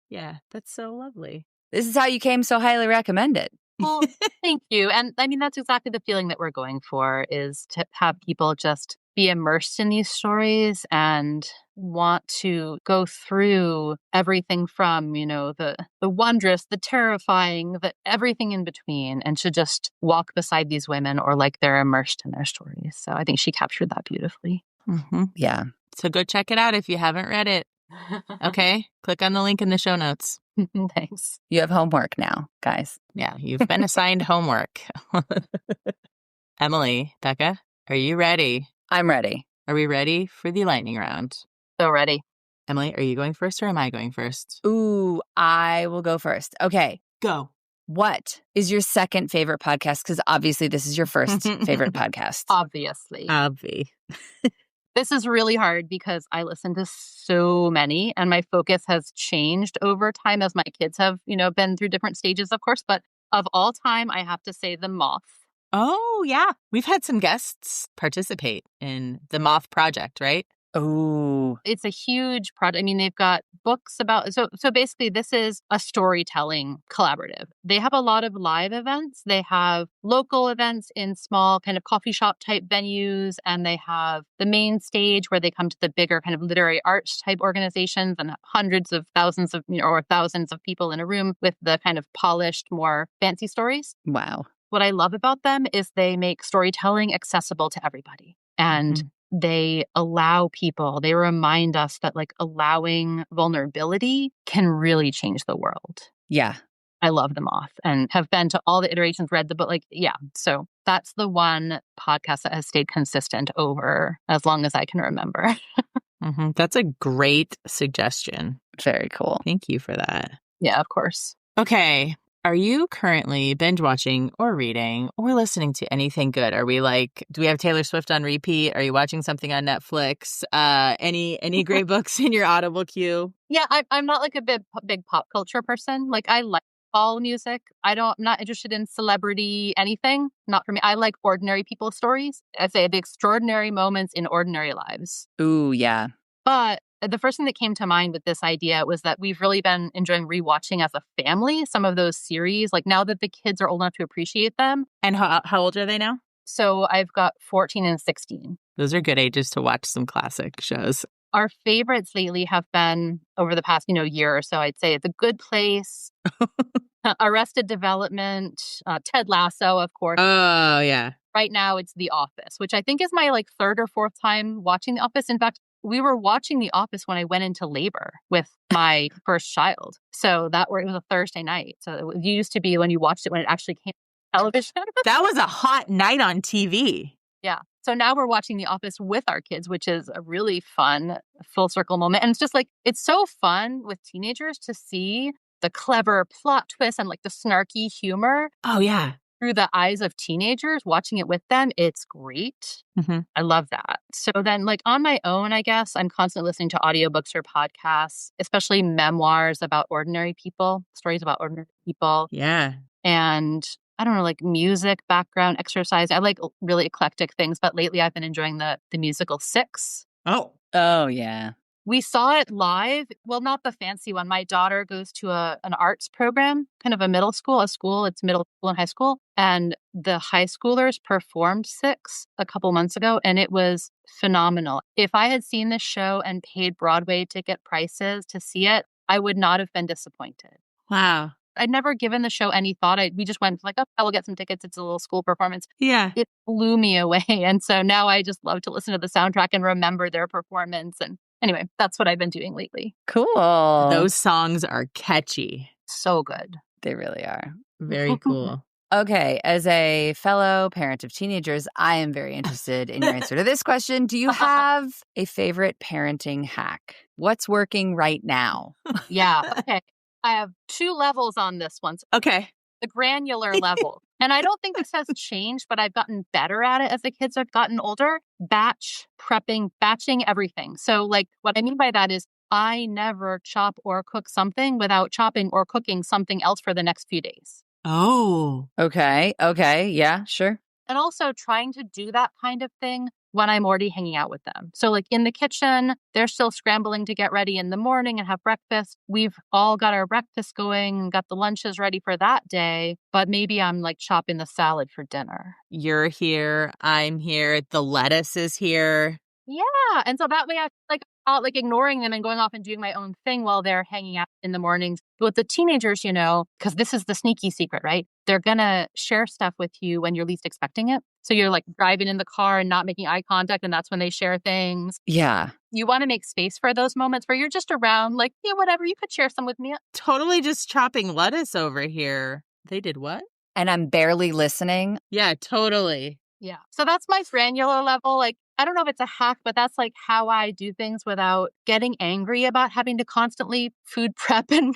[SPEAKER 1] Yeah, that's so lovely.
[SPEAKER 2] This is how you came so highly recommended.
[SPEAKER 3] Well, thank you. And I mean, that's exactly the feeling that we're going for, is to have people just be immersed in these stories and want to go through everything from, you know, the wondrous, the terrifying, the everything in between, and to just walk beside these women or like they're immersed in their stories. So I think she captured that beautifully.
[SPEAKER 1] Mm-hmm.
[SPEAKER 2] Yeah.
[SPEAKER 1] So go check it out if you haven't read it. Okay? Click on the link in the show notes.
[SPEAKER 3] Thanks.
[SPEAKER 2] You have homework now, guys.
[SPEAKER 1] Yeah, you've been assigned homework. Emily, Becca, are you ready?
[SPEAKER 2] I'm ready.
[SPEAKER 1] Are we ready for the lightning round?
[SPEAKER 3] So ready.
[SPEAKER 1] Emily, are you going first or am I going first?
[SPEAKER 2] Ooh, I will go first. Okay.
[SPEAKER 1] Go.
[SPEAKER 2] What is your second favorite podcast? Because obviously this is your first favorite podcast.
[SPEAKER 3] Obviously.
[SPEAKER 1] Obvi.
[SPEAKER 3] This is really hard because I listen to so many and my focus has changed over time as my kids have, you know, been through different stages, of course. But of all time, I have to say The Moth.
[SPEAKER 1] Oh, yeah. We've had some guests participate in the Moth Project, right?
[SPEAKER 2] Oh,
[SPEAKER 3] It's a huge project. I mean, they've got books about so basically this is a storytelling collaborative. They have a lot of live events. They have local events in small kind of coffee shop type venues, and they have the main stage where they come to the bigger kind of literary arts type organizations and hundreds of thousands of or thousands of people in a room with the kind of polished, more fancy stories.
[SPEAKER 2] wow.
[SPEAKER 3] What I love about them is they make storytelling accessible to everybody. And they allow people, they remind us that like allowing vulnerability can really change the world.
[SPEAKER 2] Yeah.
[SPEAKER 3] I love them off and have been to all the iterations, read the book. Like, yeah. So that's the one podcast that has stayed consistent over as long as I can remember.
[SPEAKER 1] That's a great suggestion.
[SPEAKER 2] Very cool.
[SPEAKER 1] Thank you for that.
[SPEAKER 3] Yeah, of course.
[SPEAKER 1] Okay. Are you currently binge watching or reading or listening to anything good? Are we like, do we have Taylor Swift on repeat? Are you watching something on Netflix? Any great books in your Audible queue?
[SPEAKER 3] Yeah, I'm not like a big pop culture person. Like I like all music. I'm not interested in celebrity anything. Not for me. I like ordinary people's stories. I say the extraordinary moments in ordinary lives.
[SPEAKER 2] Ooh, yeah.
[SPEAKER 3] But the first thing that came to mind with this idea was that we've really been enjoying rewatching as a family some of those series, like now that the kids are old enough to appreciate them.
[SPEAKER 1] And how old are they now?
[SPEAKER 3] So I've got 14 and 16.
[SPEAKER 1] Those are good ages to watch some classic shows.
[SPEAKER 3] Our favorites lately have been over the past, year or so. I'd say The Good Place, Arrested Development, Ted Lasso, of course.
[SPEAKER 1] Oh, yeah.
[SPEAKER 3] Right now it's The Office, which I think is my like third or fourth time watching The Office. In fact, we were watching The Office when I went into labor with my first child. So it was a Thursday night. So it used to be when you watched it when it actually came on television.
[SPEAKER 1] That was a hot night on TV.
[SPEAKER 3] Yeah. So now we're watching The Office with our kids, which is a really fun full circle moment. And it's just like, it's so fun with teenagers to see the clever plot twist and like the snarky humor.
[SPEAKER 1] Oh, yeah.
[SPEAKER 3] Through the eyes of teenagers, watching it with them, it's great. I love that. So then like on my own, I guess, I'm constantly listening to audiobooks or podcasts, especially memoirs about ordinary people, stories about ordinary people.
[SPEAKER 1] Yeah.
[SPEAKER 3] And I don't know, like music, background, exercise. I like really eclectic things, but lately I've been enjoying the musical Six.
[SPEAKER 1] Oh,
[SPEAKER 2] yeah.
[SPEAKER 3] We saw it live. Well, not the fancy one. My daughter goes to an arts program, kind of a middle school, it's middle school and high school. And the high schoolers performed Six a couple months ago, and it was phenomenal. If I had seen this show and paid Broadway ticket prices to see it, I would not have been disappointed.
[SPEAKER 1] wow.
[SPEAKER 3] I'd never given the show any thought. We just went like, oh, I will get some tickets. It's a little school performance.
[SPEAKER 1] Yeah.
[SPEAKER 3] It blew me away. And so now I just love to listen to the soundtrack and remember their performance. And anyway, that's what I've been doing lately.
[SPEAKER 2] Cool.
[SPEAKER 1] Those songs are catchy.
[SPEAKER 3] So good.
[SPEAKER 2] They really are.
[SPEAKER 1] Very cool.
[SPEAKER 2] Okay, as a fellow parent of teenagers, I am very interested in your answer to this question. Do you have a favorite parenting hack? What's working right now?
[SPEAKER 3] Yeah. Okay. I have two levels on this one.
[SPEAKER 1] Okay.
[SPEAKER 3] The granular level. And I don't think this has changed, but I've gotten better at it as the kids have gotten older. Batching everything. So like what I mean by that is I never chop or cook something without chopping or cooking something else for the next few days.
[SPEAKER 1] Oh.
[SPEAKER 2] Okay. Yeah, sure.
[SPEAKER 3] And also trying to do that kind of thing when I'm already hanging out with them. So like in the kitchen, they're still scrambling to get ready in the morning and have breakfast. We've all got our breakfast going and got the lunches ready for that day, but maybe I'm like chopping the salad for dinner.
[SPEAKER 1] You're here. I'm here. The lettuce is here.
[SPEAKER 3] Yeah. And so that way I like ignoring them and going off and doing my own thing while they're hanging out in the mornings. But with the teenagers, because this is the sneaky secret, right? They're going to share stuff with you when you're least expecting it. So you're like driving in the car and not making eye contact, and that's when they share things.
[SPEAKER 2] Yeah.
[SPEAKER 3] You want to make space for those moments where you're just around, like, yeah, whatever, you could share some with me.
[SPEAKER 1] Totally just chopping lettuce over here. They did what?
[SPEAKER 2] And I'm barely listening.
[SPEAKER 1] Yeah, totally.
[SPEAKER 3] Yeah. So that's my granular level. Like, I don't know if it's a hack, but that's like how I do things without getting angry about having to constantly food prep. And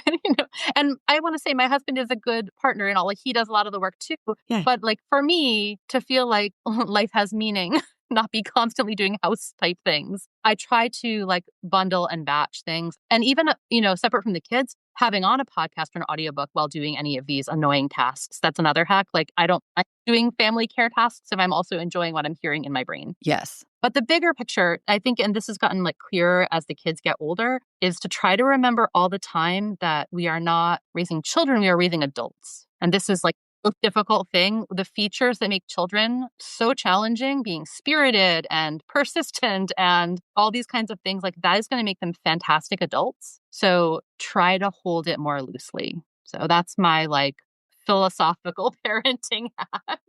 [SPEAKER 3] I want to say my husband is a good partner and all. Like he does a lot of the work too.
[SPEAKER 1] Yeah.
[SPEAKER 3] But like for me to feel like life has meaning, not be constantly doing house type things. I try to like bundle and batch things. And even, separate from the kids, having on a podcast or an audiobook while doing any of these annoying tasks. That's another hack. Like I'm doing family care tasks if I'm also enjoying what I'm hearing in my brain.
[SPEAKER 2] Yes.
[SPEAKER 3] But the bigger picture, I think, and this has gotten like clearer as the kids get older, is to try to remember all the time that we are not raising children, we are raising adults. And this is like the difficult thing. The features that make children so challenging, being spirited and persistent and all these kinds of things, like that is going to make them fantastic adults. So try to hold it more loosely. So that's my like philosophical parenting hack.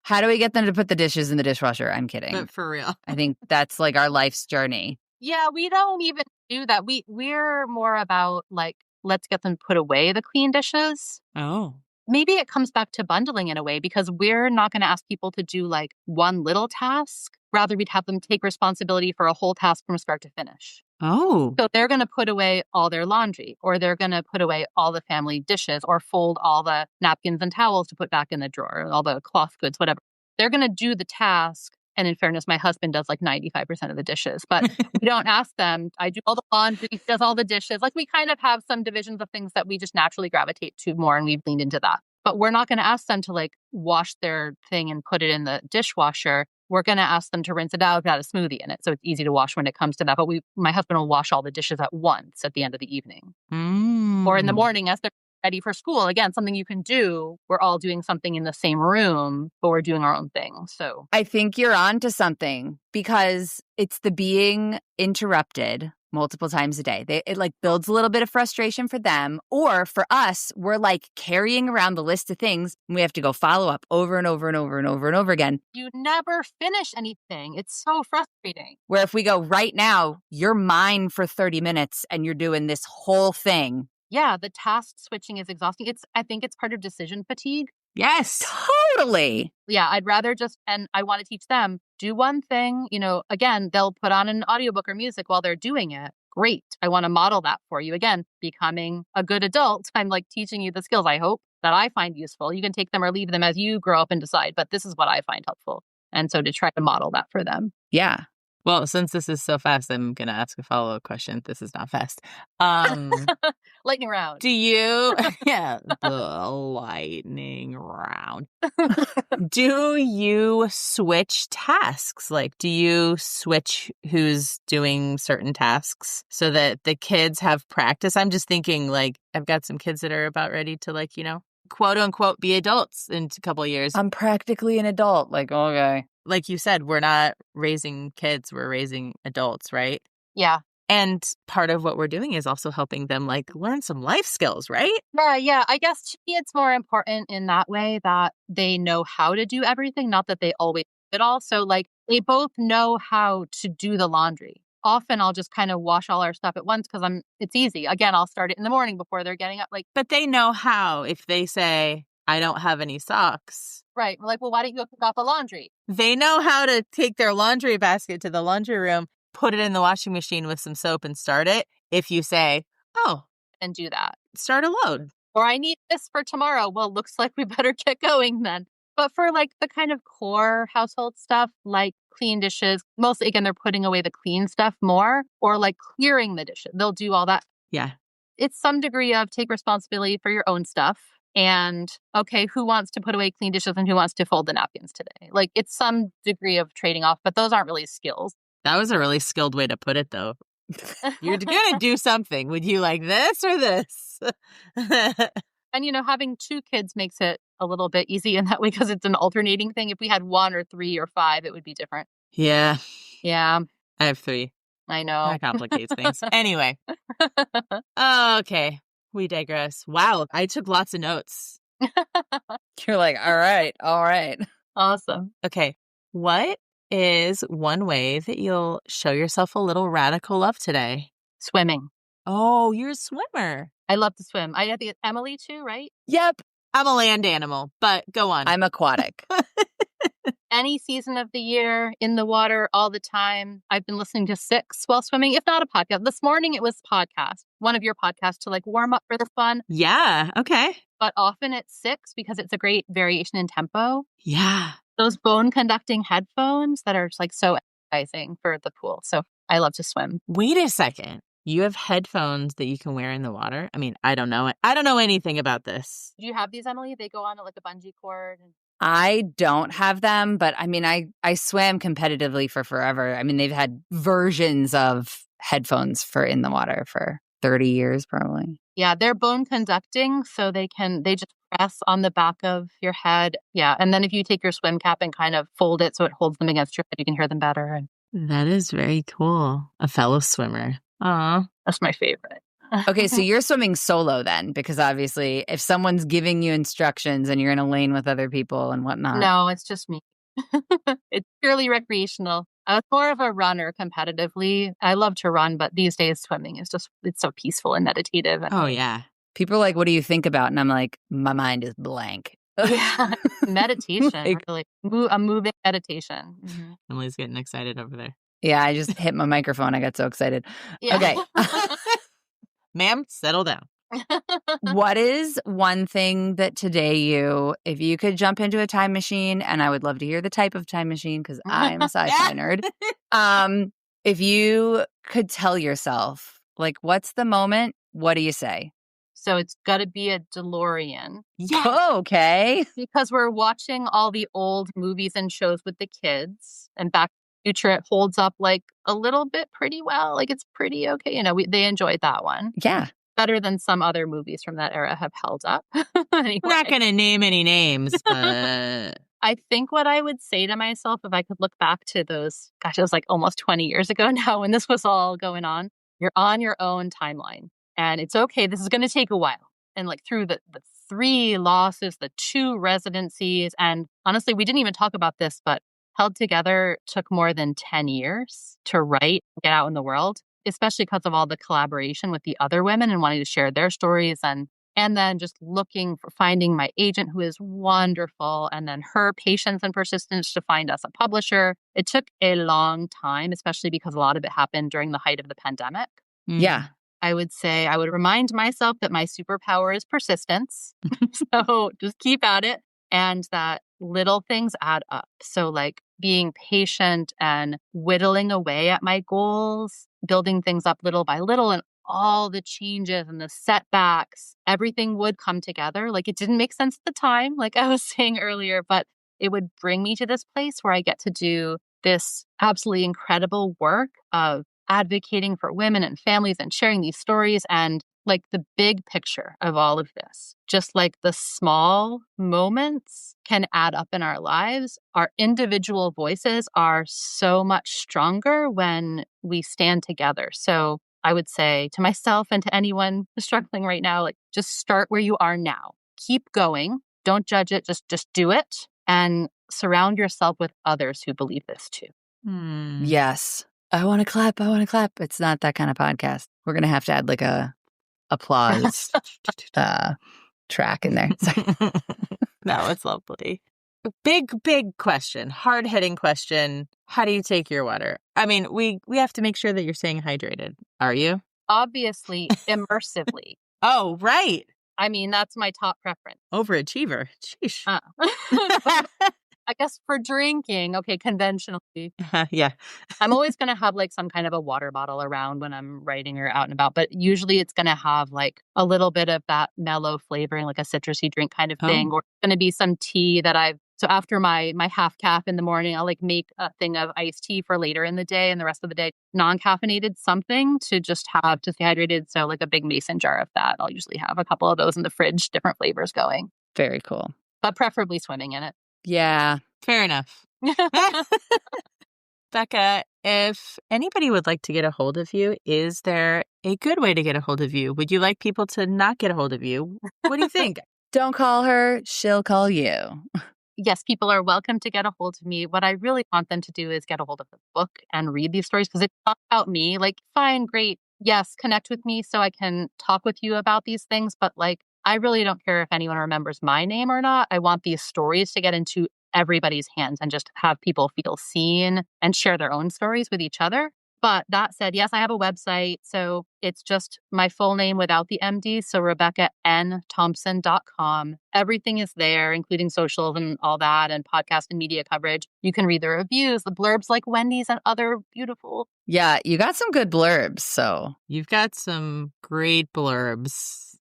[SPEAKER 2] How do we get them to put the dishes in the dishwasher? I'm kidding.
[SPEAKER 4] But for real.
[SPEAKER 2] I think that's like our life's journey.
[SPEAKER 3] Yeah, we don't even do that. We're more about like, let's get them to put away the clean dishes.
[SPEAKER 4] Oh.
[SPEAKER 3] Maybe it comes back to bundling in a way, because we're not going to ask people to do like one little task. Rather, we'd have them take responsibility for a whole task from start to finish.
[SPEAKER 4] Oh.
[SPEAKER 3] So they're going to put away all their laundry, or they're going to put away all the family dishes, or fold all the napkins and towels to put back in the drawer, all the cloth goods, whatever. They're going to do the task. And in fairness, my husband does like 95% of the dishes, but we don't ask them. I do all the laundry, he does all the dishes. Like we kind of have some divisions of things that we just naturally gravitate to more, and we've leaned into that. But we're not going to ask them to like wash their thing and put it in the dishwasher. We're going to ask them to rinse it out, add a smoothie in it. So it's easy to wash when it comes to that. But my husband will wash all the dishes at once at the end of the evening. Or in the morning as they're ready for school. Again, something you can do. We're all doing something in the same room, but we're doing our own thing. So
[SPEAKER 2] I think you're on to something, because it's the being interrupted multiple times a day. It like builds a little bit of frustration for them. Or for us, we're like carrying around the list of things, and we have to go follow up over and over and over and over and over again.
[SPEAKER 3] You never finish anything. It's so frustrating.
[SPEAKER 2] Where if we go right now, you're mine for 30 minutes and you're doing this whole thing.
[SPEAKER 3] Yeah, the task switching is exhausting. I think it's part of decision fatigue.
[SPEAKER 4] Yes.
[SPEAKER 2] Totally.
[SPEAKER 3] Yeah, I'd rather and I want to teach them, do one thing. Again, they'll put on an audiobook or music while they're doing it. Great. I want to model that for you. Again, becoming a good adult. I'm like teaching you the skills, I hope, that I find useful. You can take them or leave them as you grow up and decide, but this is what I find helpful. And so to try to model that for them.
[SPEAKER 2] Yeah.
[SPEAKER 1] Well, since this is so fast, I'm going to ask a follow-up question. This is not fast.
[SPEAKER 3] Lightning round.
[SPEAKER 1] Do you... Yeah, the lightning round. Do you switch tasks? Like, do you switch who's doing certain tasks so that the kids have practice? I'm just thinking, like, I've got some kids that are about ready to, like, quote unquote, be adults in a couple of years.
[SPEAKER 2] I'm practically an adult. Like, okay.
[SPEAKER 1] Like you said, we're not raising kids, we're raising adults, right?
[SPEAKER 3] Yeah.
[SPEAKER 1] And part of what we're doing is also helping them like learn some life skills, right?
[SPEAKER 3] Yeah. I guess to me, it's more important in that way that they know how to do everything, not that they always do it all. So like they both know how to do the laundry. Often I'll just kind of wash all our stuff at once because it's easy. Again, I'll start it in the morning before they're getting up.
[SPEAKER 1] But they know how. If they say, I don't have any socks.
[SPEAKER 3] Right. We're like, well, why don't you go pick up the laundry?
[SPEAKER 1] They know how to take their laundry basket to the laundry room, put it in the washing machine with some soap and start it. If you say,
[SPEAKER 3] and do that.
[SPEAKER 1] Start a load.
[SPEAKER 3] Or I need this for tomorrow. Well, looks like we better get going then. But for like the kind of core household stuff, like clean dishes, mostly, again, they're putting away the clean stuff more, or like clearing the dishes. They'll do all that.
[SPEAKER 1] Yeah.
[SPEAKER 3] It's some degree of take responsibility for your own stuff. And okay, who wants to put away clean dishes and who wants to fold the napkins today? Like it's some degree of trading off, but those aren't really skills.
[SPEAKER 1] That was a really skilled way to put it, though. You're going to do something. Would you like this or this?
[SPEAKER 3] And, having two kids makes it a little bit easy in that way because it's an alternating thing. If we had 1 or 3 or 5, it would be different.
[SPEAKER 1] Yeah.
[SPEAKER 3] Yeah.
[SPEAKER 1] I have 3.
[SPEAKER 3] I know.
[SPEAKER 1] That complicates things. Anyway. Okay. We digress. Wow. I took lots of notes.
[SPEAKER 2] You're like, all right.
[SPEAKER 3] Awesome.
[SPEAKER 1] Okay. What is one way that you'll show yourself a little radical love today?
[SPEAKER 3] Swimming.
[SPEAKER 1] Oh, you're a swimmer.
[SPEAKER 3] I love to swim. I think Emily too, right?
[SPEAKER 2] Yep.
[SPEAKER 1] I'm a land animal, but go on.
[SPEAKER 2] I'm aquatic.
[SPEAKER 3] Any season of the year, in the water all the time. I've been listening to 6 while swimming, if not a podcast. This morning it was podcast, one of your podcasts to like warm up for the fun.
[SPEAKER 1] Yeah. Okay.
[SPEAKER 3] But often it's 6 because it's a great variation in tempo.
[SPEAKER 1] Yeah.
[SPEAKER 3] those bone conducting headphones that are like so exercising for the pool. So I love to swim.
[SPEAKER 1] Wait a second. You have headphones that you can wear in the water? I mean, I don't know. I don't know anything about this.
[SPEAKER 3] Do you have these, Emily? They go on like a bungee cord.
[SPEAKER 2] I don't have them, but I mean, I swam competitively for forever. I mean, they've had versions of headphones for in the water for 30 years, probably.
[SPEAKER 3] Yeah, they're bone conducting, so they just press on the back of your head. Yeah, and then if you take your swim cap and kind of fold it so it holds them against your head, you can hear them better.
[SPEAKER 1] That is very cool. A fellow swimmer. Aw.
[SPEAKER 3] That's my favorite.
[SPEAKER 2] Okay, so you're swimming solo then, because obviously if someone's giving you instructions and you're in a lane with other people and whatnot.
[SPEAKER 3] No, it's just me. It's purely recreational. I was more of a runner competitively. I love to run, but these days swimming is it's so peaceful and meditative. And
[SPEAKER 1] Oh, yeah.
[SPEAKER 2] People are like, what do you think about? And I'm like, my mind is blank.
[SPEAKER 3] yeah, meditation, really. A moving meditation. Mm-hmm.
[SPEAKER 1] Emily's getting excited over there.
[SPEAKER 2] Yeah, I just hit my microphone. I got so excited.
[SPEAKER 3] Yeah.
[SPEAKER 2] Okay.
[SPEAKER 1] Ma'am, settle down.
[SPEAKER 2] What is one thing that today if you could jump into a time machine, and I would love to hear the type of time machine because I'm a sci-fi nerd. If you could tell yourself, like, what's the moment? What do you say?
[SPEAKER 3] So it's got to be a DeLorean.
[SPEAKER 1] Yeah.
[SPEAKER 2] Oh, okay.
[SPEAKER 3] Because we're watching all the old movies and shows with the kids, and Back to the Future, it holds up like a little bit pretty well. Like it's pretty okay. They enjoyed that one.
[SPEAKER 2] Yeah.
[SPEAKER 3] Better than some other movies from that era have held up. Anyway.
[SPEAKER 1] We're not going to name any names, but
[SPEAKER 3] I think what I would say to myself if I could look back to those, gosh, it was like almost 20 years ago now when this was all going on. You're on your own timeline and it's okay. This is going to take a while. And like through the 3 losses, the 2 residencies, and honestly, we didn't even talk about this, but Held Together took more than 10 years to write and get out in the world, especially because of all the collaboration with the other women and wanting to share their stories and then just finding my agent who is wonderful and then her patience and persistence to find us a publisher. It took a long time, especially because a lot of it happened during the height of the pandemic.
[SPEAKER 2] Yeah.
[SPEAKER 3] I would say I would remind myself that my superpower is persistence. So just keep at it and that little things add up. So like being patient and whittling away at my goals, building things up little by little, and all the changes and the setbacks, everything would come together. Like it didn't make sense at the time, like I was saying earlier, but it would bring me to this place where I get to do this absolutely incredible work of advocating for women and families and sharing these stories and like the big picture of all of this. Just like the small moments can add up in our lives, our individual voices are so much stronger when we stand together. So I would say to myself and to anyone struggling right now, like just start where you are now. Keep going. Don't judge it. Just do it and surround yourself with others who believe this too.
[SPEAKER 2] Yes. I want to clap. I want to clap. It's not that kind of podcast. We're going to have to add like a applause track in there.
[SPEAKER 1] No, it's lovely. Big question, hard-hitting question. How do you take your water? I mean, we have to make sure that you're staying hydrated. Are you?
[SPEAKER 3] Obviously, immersively.
[SPEAKER 1] Oh, right.
[SPEAKER 3] I mean, that's my top preference.
[SPEAKER 1] Overachiever. Sheesh.
[SPEAKER 3] I guess for drinking, okay, conventionally.
[SPEAKER 1] Yeah.
[SPEAKER 3] I'm always going to have like some kind of a water bottle around when I'm writing or out and about, but usually it's going to have like a little bit of that mellow flavoring, like a citrusy drink kind of thing, or it's going to be some tea that so after my half calf in the morning, I'll like make a thing of iced tea for later in the day and the rest of the day, non-caffeinated something to just have to stay hydrated. So like a big mason jar of that. I'll usually have a couple of those in the fridge, different flavors going.
[SPEAKER 2] Very cool.
[SPEAKER 3] But preferably swimming in it.
[SPEAKER 2] Yeah.
[SPEAKER 1] Fair enough. Becca, if anybody would like to get a hold of you, is there a good way to get a hold of you? Would you like people to not get a hold of you? What do you think?
[SPEAKER 2] Don't call her. She'll call you.
[SPEAKER 3] Yes, people are welcome to get a hold of me. What I really want them to do is get a hold of the book and read these stories because it's not about me. Like, fine, great. Yes, connect with me so I can talk with you about these things. But like, I really don't care if anyone remembers my name or not. I want these stories to get into everybody's hands and just have people feel seen and share their own stories with each other. But that said, yes, I have a website. So it's just my full name without the MD. So RebeccaNThompson.com. Everything is there, including socials and all that, and podcast and media coverage. You can read the reviews, the blurbs like Wendy's and other beautiful.
[SPEAKER 2] Yeah, you got some good blurbs. So
[SPEAKER 1] you've got some great blurbs.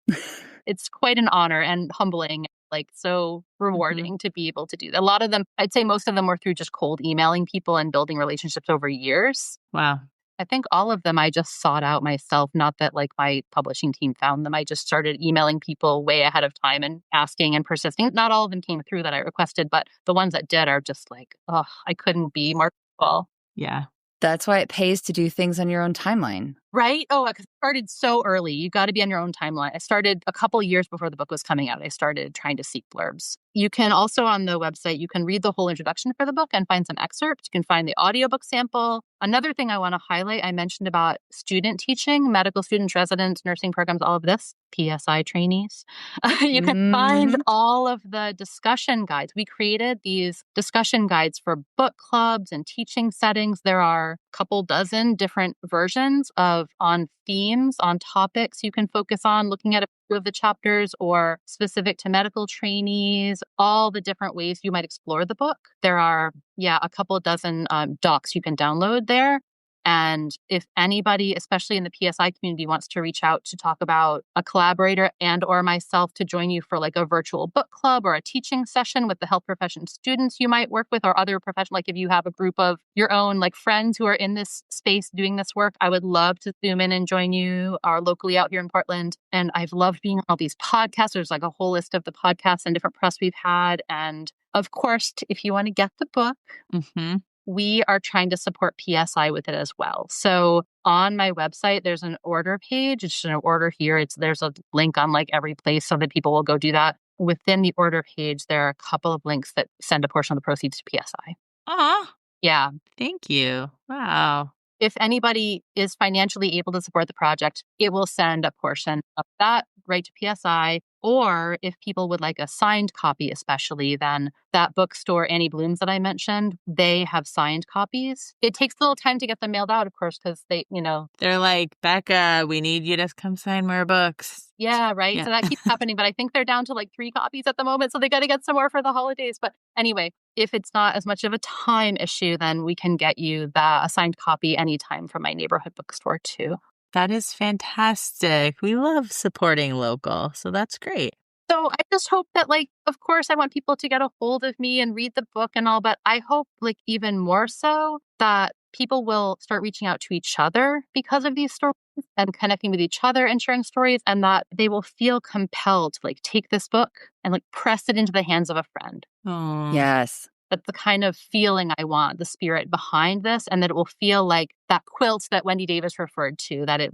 [SPEAKER 3] It's quite an honor and humbling, like so rewarding to be able to do that. A lot of them, I'd say most of them were through just cold emailing people and building relationships over years.
[SPEAKER 1] Wow.
[SPEAKER 3] I think all of them I just sought out myself, not that like my publishing team found them. I just started emailing people way ahead of time and asking and persisting. Not all of them came through that I requested, but the ones that did are just like, oh, I couldn't be more grateful.
[SPEAKER 1] Yeah.
[SPEAKER 2] That's why it pays to do things on your own timeline.
[SPEAKER 3] Right? Oh, because I started so early. You got to be on your own timeline. I started a couple of years before the book was coming out. I started trying to seek blurbs. You can also on the website, you can read the whole introduction for the book and find some excerpts. You can find the audiobook sample. Another thing I want to highlight, I mentioned about student teaching, medical students, residents, nursing programs, all of this, PSI trainees. You can find all of the discussion guides. We created these discussion guides for book clubs and teaching settings. There are a couple dozen different versions on themes, on topics you can focus on, looking at a few of the chapters or specific to medical trainees, all the different ways you might explore the book. There are, a couple dozen docs you can download there. And if anybody, especially in the PSI community, wants to reach out to talk about a collaborator and or myself to join you for like a virtual book club or a teaching session with the health profession students you might work with or other professionals, like if you have a group of your own like friends who are in this space doing this work, I would love to Zoom in and join you locally out here in Portland. And I've loved being on all these podcasts. There's like a whole list of the podcasts and different press we've had. And of course, if you want to get the book, we are trying to support PSI with it as well. So on my website, there's an order page. It's an order here. There's a link on like every place so that people will go do that. Within the order page, there are a couple of links that send a portion of the proceeds to PSI. Yeah.
[SPEAKER 1] Thank you. Wow.
[SPEAKER 3] If anybody is financially able to support the project, it will send a portion of that right to PSI. Or if people would like a signed copy, especially, then that bookstore, Annie Bloom's that I mentioned, they have signed copies. It takes a little time to get them mailed out, of course, because
[SPEAKER 1] they're like, Becca, we need you to come sign more books.
[SPEAKER 3] Yeah, right. Yeah. So that keeps happening. But I think they're down to like 3 copies at the moment. So they got to get some more for the holidays. But anyway, if it's not as much of a time issue, then we can get you a signed copy anytime from my neighborhood bookstore too.
[SPEAKER 1] That is fantastic. We love supporting local. So that's great.
[SPEAKER 3] So I just hope that, of course, I want people to get a hold of me and read the book and all, but I hope, even more so, that people will start reaching out to each other because of these stories and connecting with each other and sharing stories, and that they will feel compelled to, take this book and, press it into the hands of a friend.
[SPEAKER 1] Oh.
[SPEAKER 2] Yes.
[SPEAKER 3] That's the kind of feeling I want, the spirit behind this, and that it will feel like that quilt that Wendy Davis referred to, that it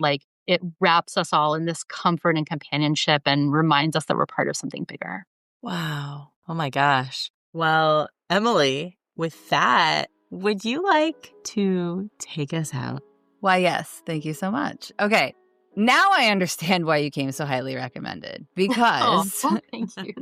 [SPEAKER 3] wraps us all in this comfort and companionship and reminds us that we're part of something bigger.
[SPEAKER 1] Wow. Oh my gosh. Well, Emily, with that, would you like to take us out?
[SPEAKER 2] Why, yes. Thank you so much. Okay. Now I understand why you came so highly recommended, because
[SPEAKER 3] thank you.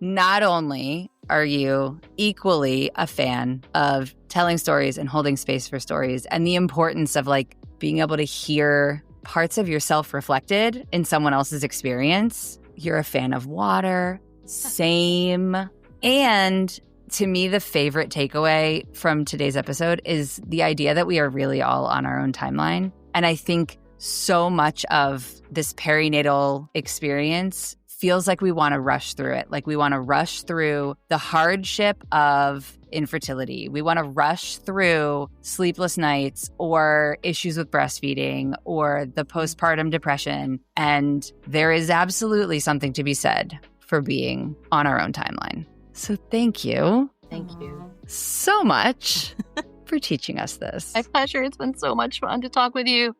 [SPEAKER 2] Not only are you equally a fan of telling stories and holding space for stories and the importance of being able to hear parts of yourself reflected in someone else's experience, you're a fan of water, same. And to me, the favorite takeaway from today's episode is the idea that we are really all on our own timeline. And I think so much of this perinatal experience feels like we want to rush through it. We want to rush through the hardship of infertility. We want to rush through sleepless nights or issues with breastfeeding or the postpartum depression. And there is absolutely something to be said for being on our own timeline. So thank you.
[SPEAKER 3] Thank you
[SPEAKER 2] so much for teaching us this.
[SPEAKER 3] My pleasure. It's been so much fun to talk with you.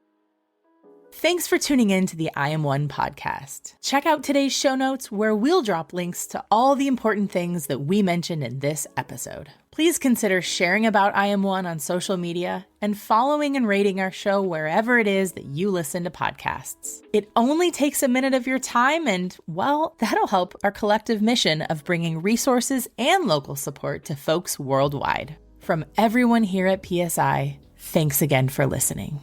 [SPEAKER 1] Thanks for tuning in to the I Am One podcast. Check out today's show notes where we'll drop links to all the important things that we mentioned in this episode. Please consider sharing about I Am One on social media and following and rating our show wherever it is that you listen to podcasts. It only takes a minute of your time and, well, that'll help our collective mission of bringing resources and local support to folks worldwide. From everyone here at PSI, Thanks again for listening.